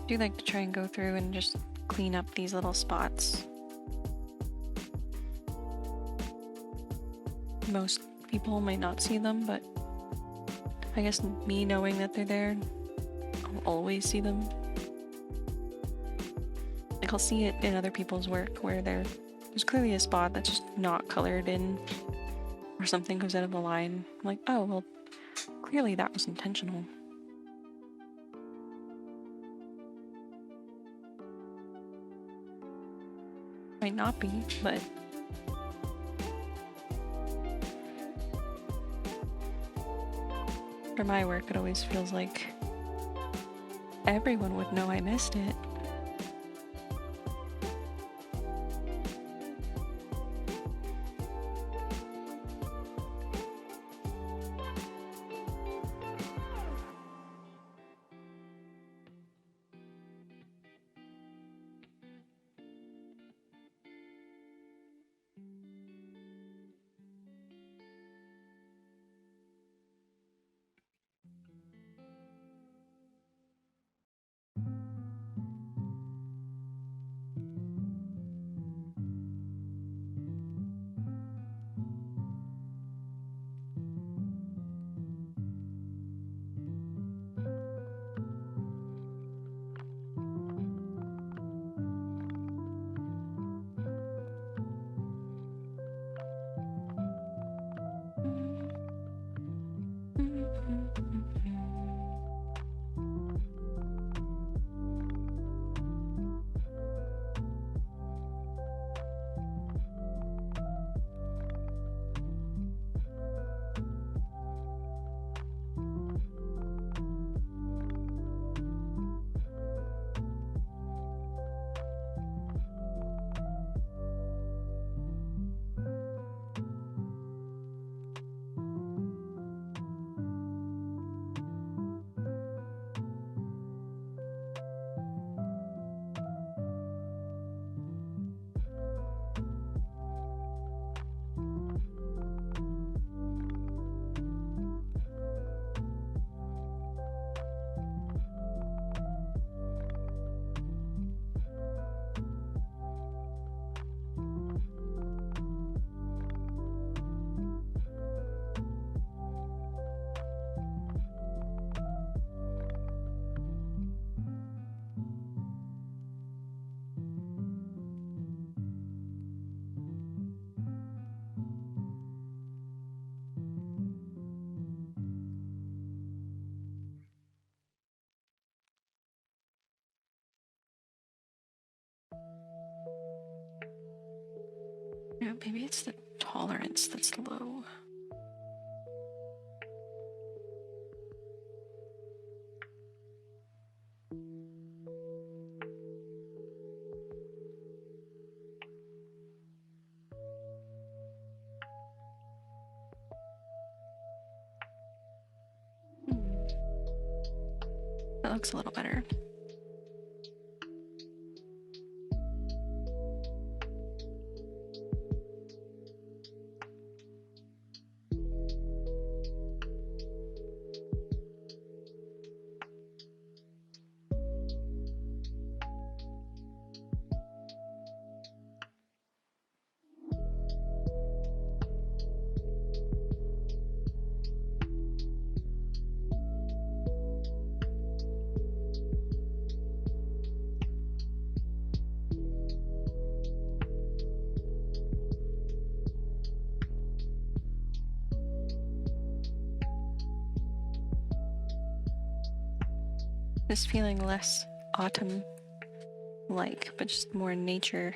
do like to try and go through and just clean up these little spots. Most people might not see them, but I guess me knowing that they're there, I'll always see them. Like I'll see it in other people's work where there's clearly a spot that's just not colored in or something goes out of the line. I'm like, oh, well, clearly that was intentional. Might not be, but for my work, it always feels like everyone would know I missed it. Yeah, maybe it's the tolerance that's low. That looks a little better. Just feeling less autumn-like, but just more nature,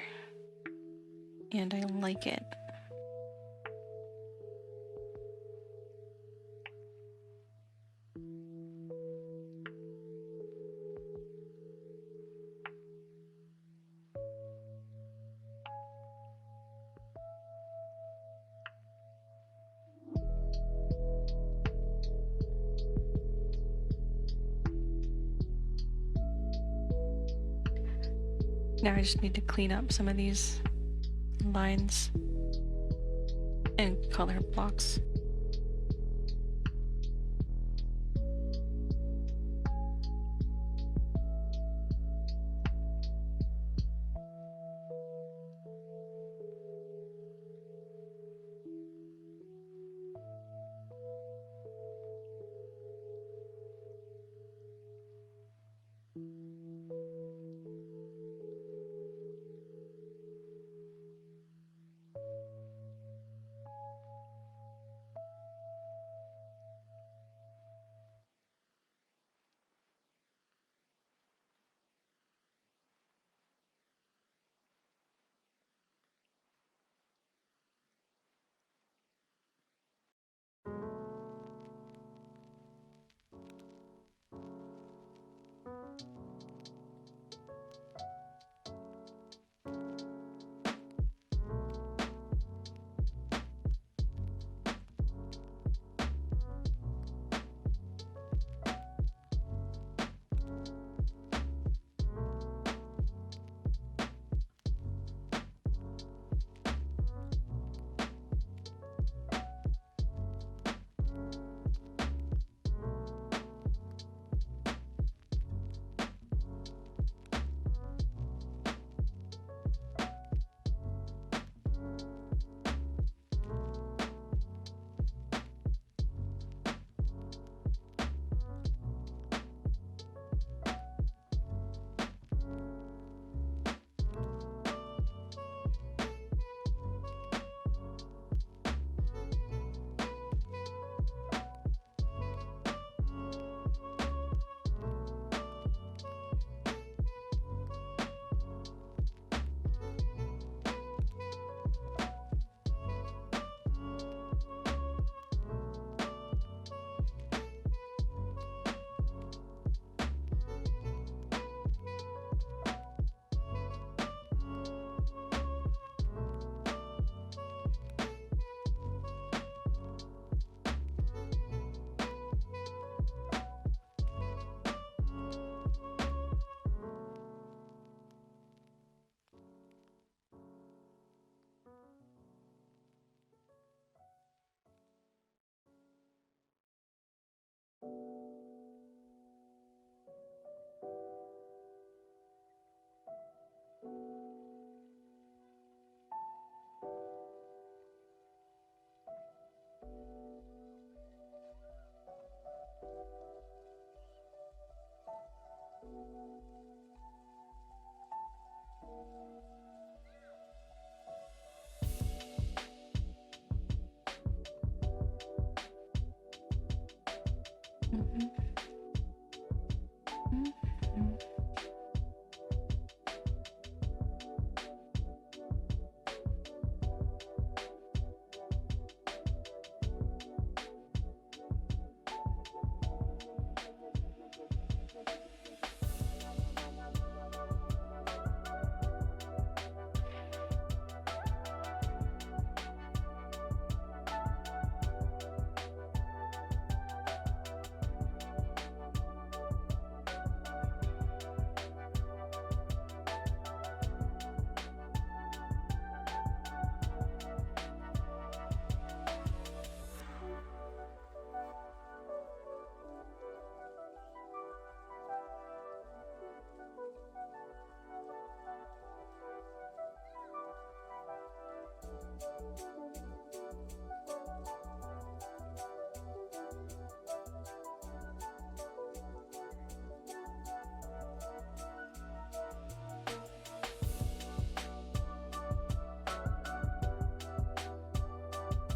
and I like it. Now I just need to clean up some of these lines and color blocks.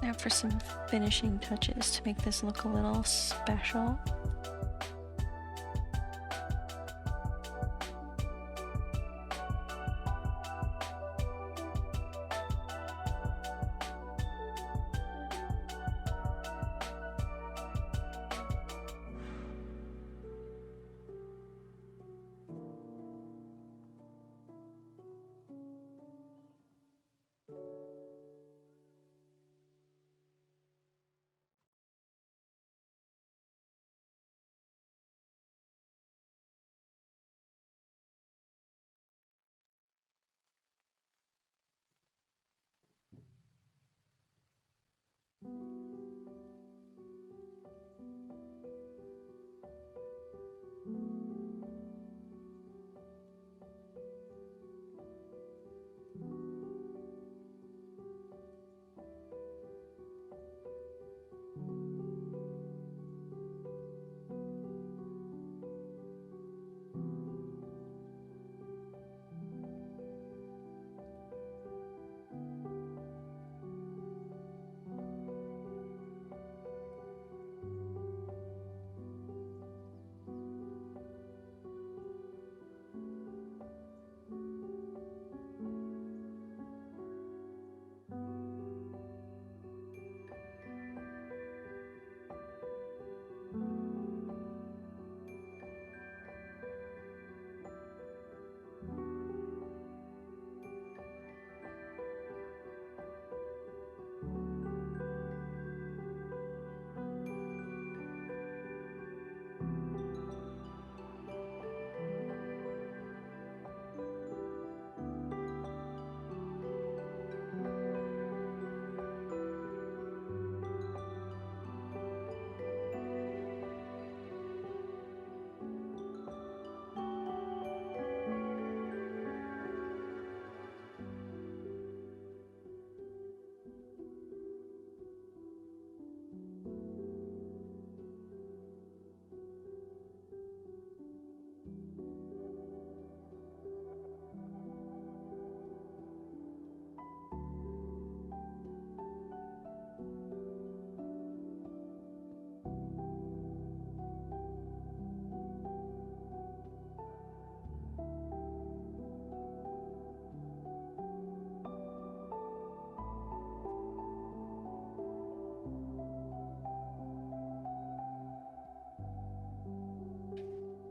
Now for some finishing touches to make this look a little special.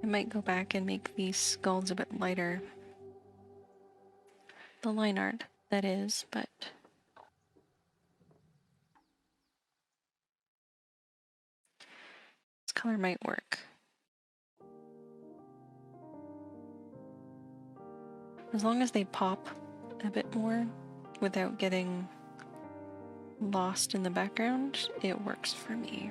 I might go back and make these skulls a bit lighter. The line art, that is, but this color might work. As long as they pop a bit more without getting lost in the background, it works for me.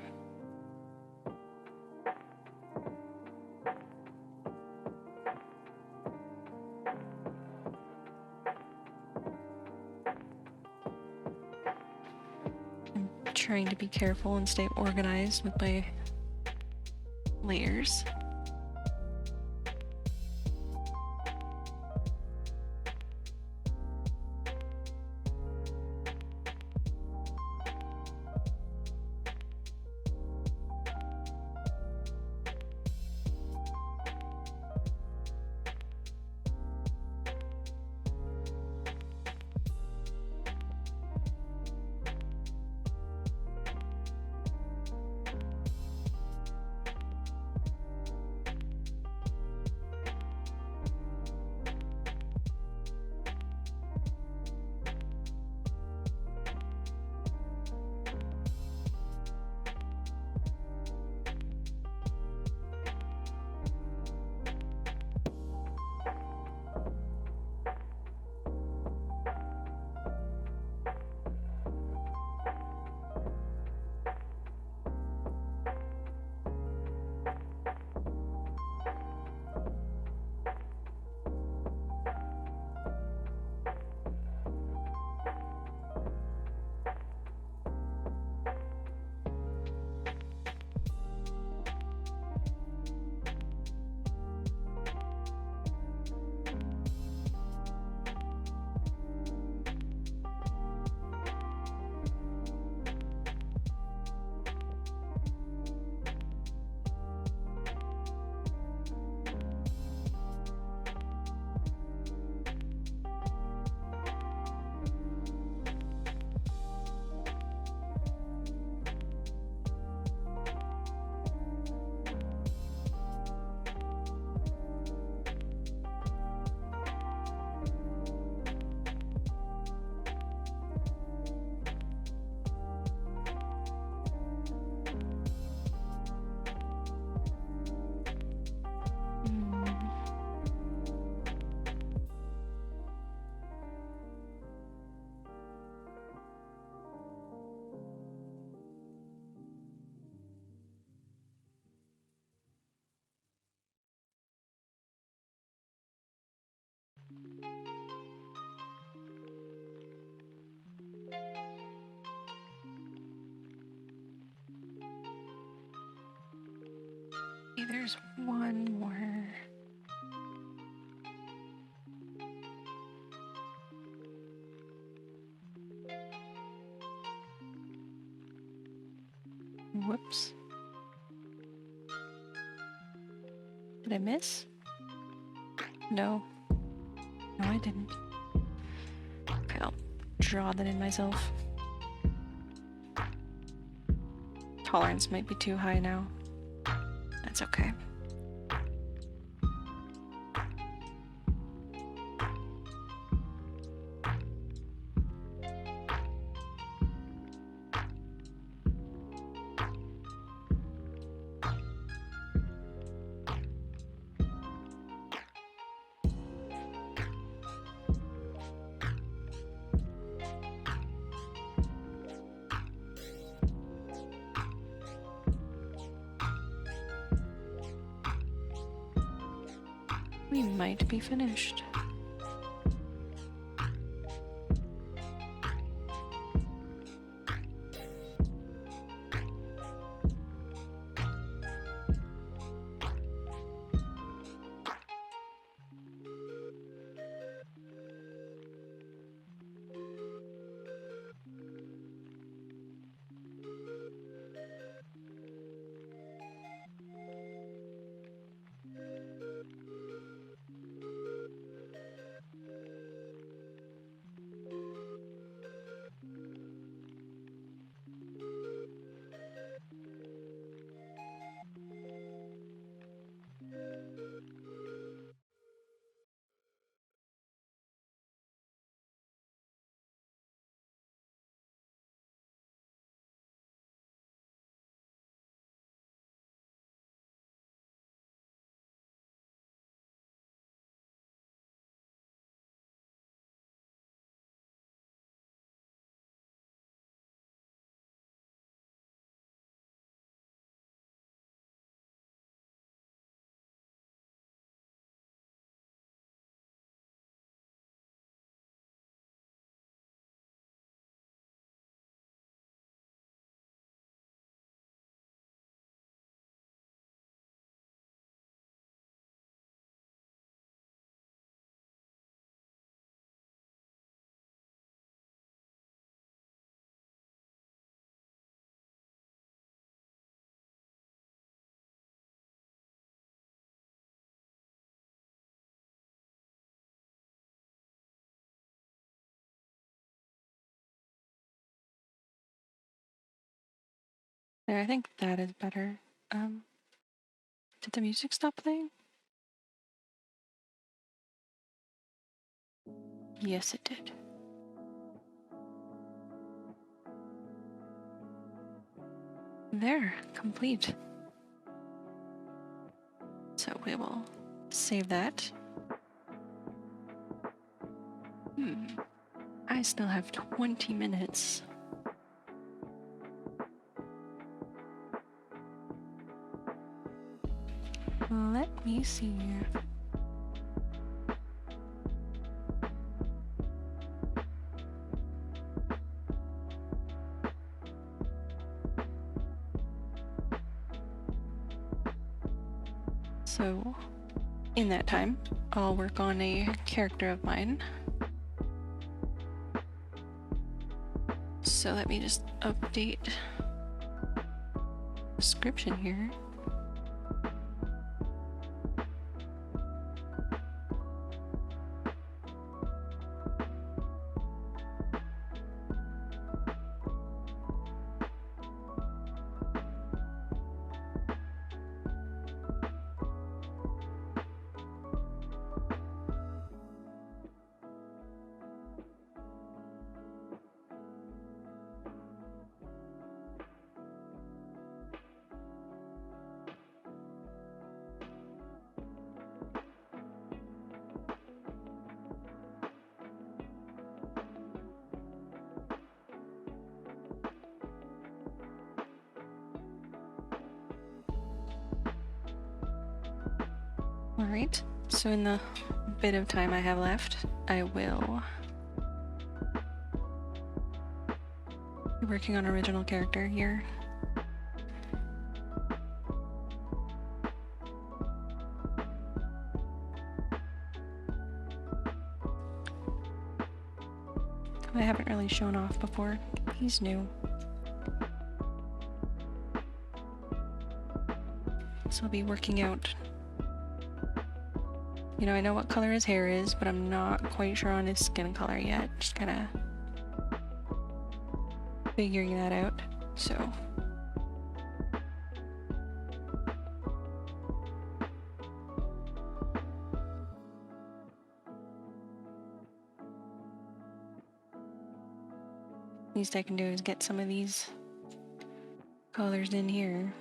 I'm trying to be careful and stay organized with my layers. there's one more. Whoops. Did I miss? No. No, I didn't. Okay, I'll draw that in myself. Tolerance might be too high now. That's okay. We might be finished. There, I think that is better. Did the music stop playing? Yes, it did. There, complete. So we will save that. I still have 20 minutes. Let me see. So, in that time, I'll work on a character of mine. So let me just update the description here. Alright, so in the bit of time I have left, I will be working on original character here. I haven't really shown off before. He's new. So I'll be working out. You know, I know what color his hair is, but I'm not quite sure on his skin color yet. Just kind of figuring that out. So least I can do is get some of these colors in here.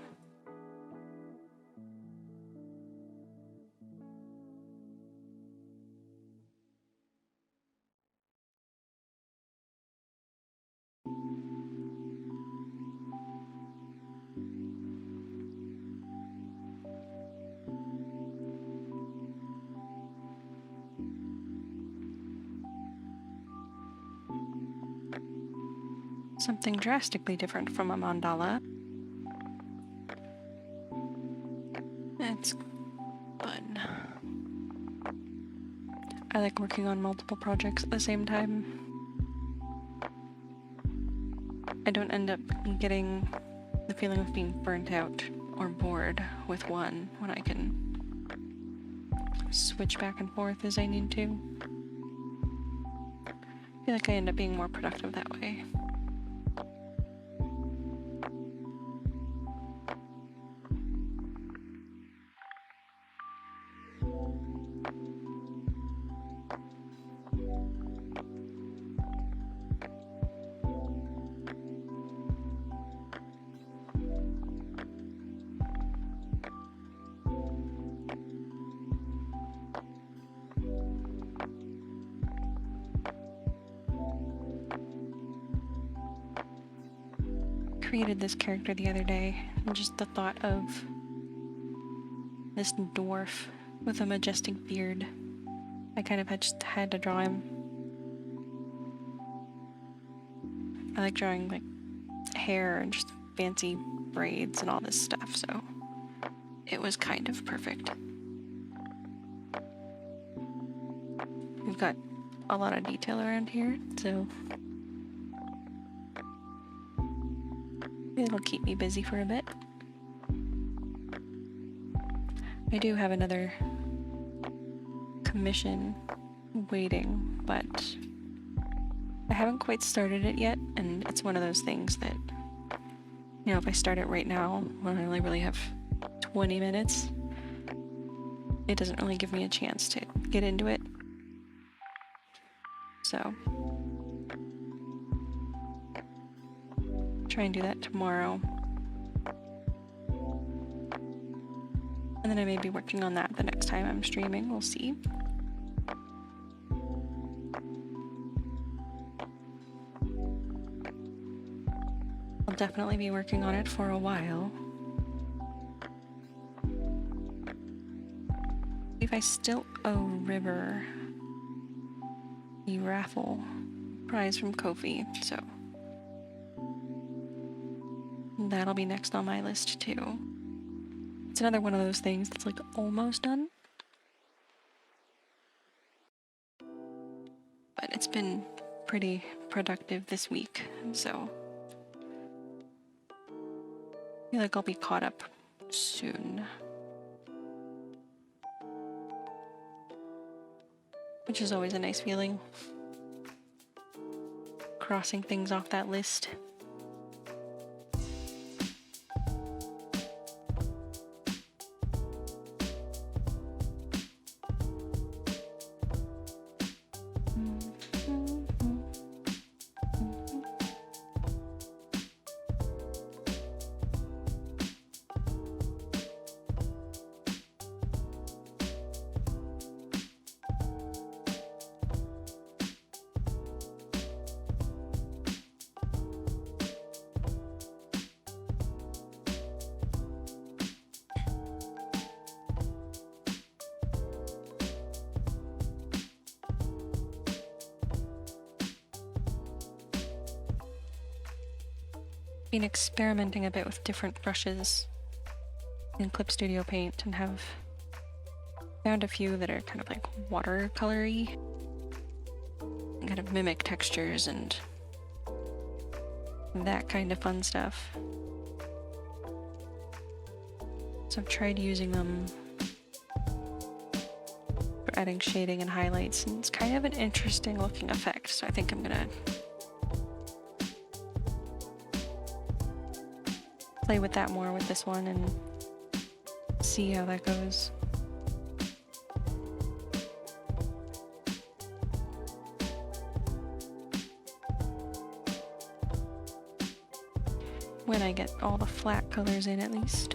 Something drastically different from a mandala. It's fun. I like working on multiple projects at the same time. I don't end up getting the feeling of being burnt out or bored with one when I can switch back and forth as I need to. I feel like I end up being more productive that way. Created this character the other day, and just the thought of this dwarf with a majestic beard, I kind of just had to draw him. I like drawing like hair and just fancy braids and all this stuff, so it was kind of perfect. We've got a lot of detail around here, so it'll keep me busy for a bit. I do have another commission waiting, but I haven't quite started it yet, and it's one of those things that, you know, if I start it right now, when I only really have 20 minutes, it doesn't really give me a chance to get into it. So try and do that tomorrow. And then I may be working on that the next time I'm streaming, we'll see. I'll definitely be working on it for a while. If I still owe River the raffle prize from Kofi, so that'll be next on my list too. It's another one of those things that's like almost done. But it's been pretty productive this week, so I feel like I'll be caught up soon. Which is always a nice feeling. Crossing things off that list. Been experimenting a bit with different brushes in Clip Studio Paint and have found a few that are kind of like watercolory. kind of mimic textures and that kind of fun stuff. So I've tried using them for adding shading and highlights, and it's kind of an interesting looking effect, so I think I'm gonna play with that more with this one and see how that goes. When I get all the flat colors in, at least.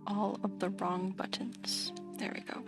All of the wrong buttons. There we go.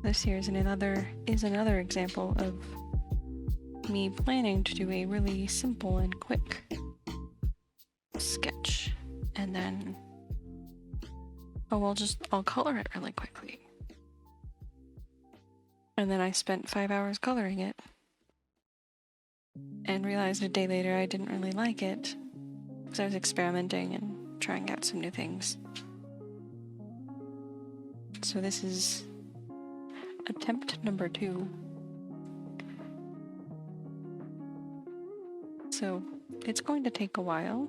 This here is another example of me planning to do a really simple and quick sketch, and then I'll color it really quickly. And then I spent 5 hours coloring it and realized a day later I didn't really like it because I was experimenting and trying out some new things. So this is attempt number 2. So it's going to take a while.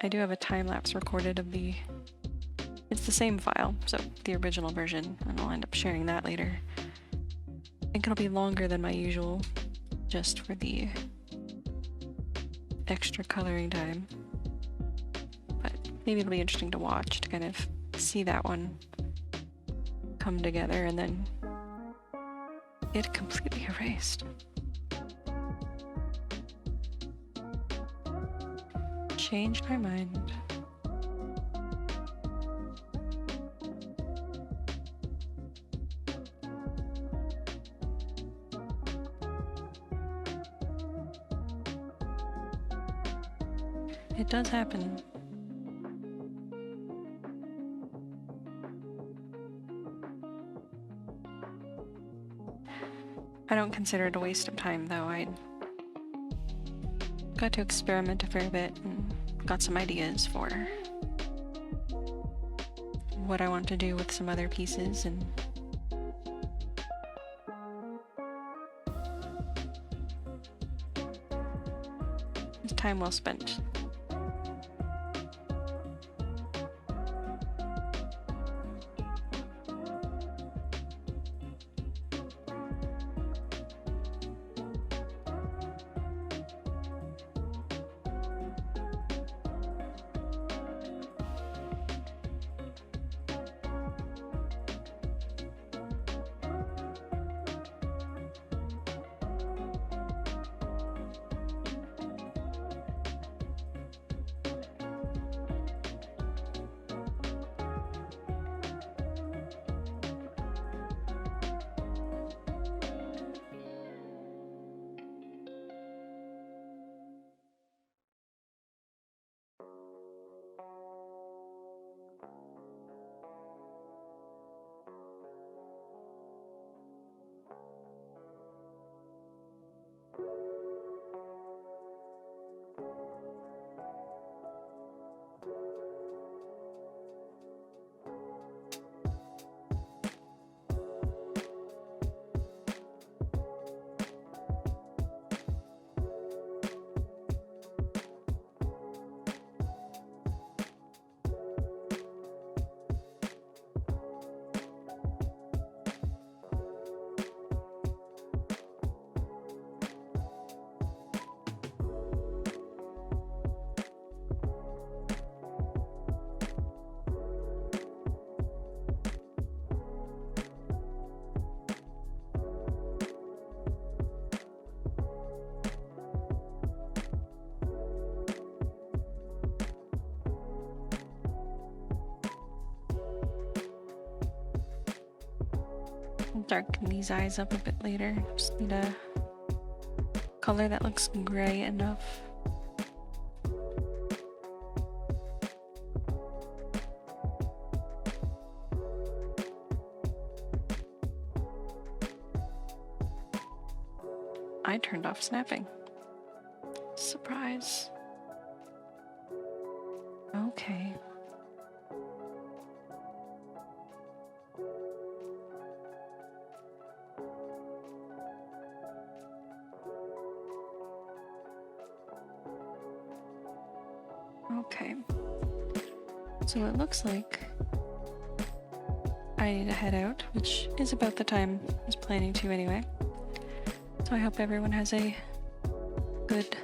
I do have a time-lapse recorded of it's the same file, so the original version, and I'll end up sharing that later. I think it'll be longer than my usual, just for the extra coloring time. But maybe it'll be interesting to watch, to kind of see that one come together and then it completely erased. Changed my mind. It does happen. I don't consider it a waste of time, though. I got to experiment a fair bit and got some ideas for what I want to do with some other pieces, and it's time well spent. I'll darken these eyes up a bit later. Just need a color that looks gray enough. I turned off snapping. Surprise. Okay. Okay. So it looks like I need to head out, which is about the time I was planning to anyway. So I hope everyone has a good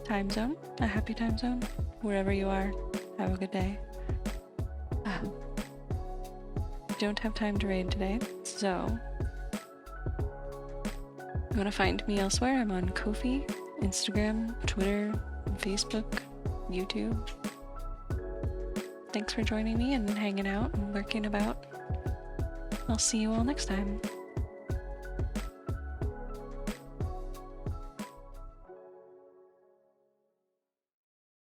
time zone, a happy time zone, wherever you are. Have a good day. I don't have time to raid today, so you want to find me elsewhere? I'm on Ko-fi, Instagram, Twitter, Facebook, YouTube. Thanks for joining me and hanging out and lurking about. I'll see you all next time.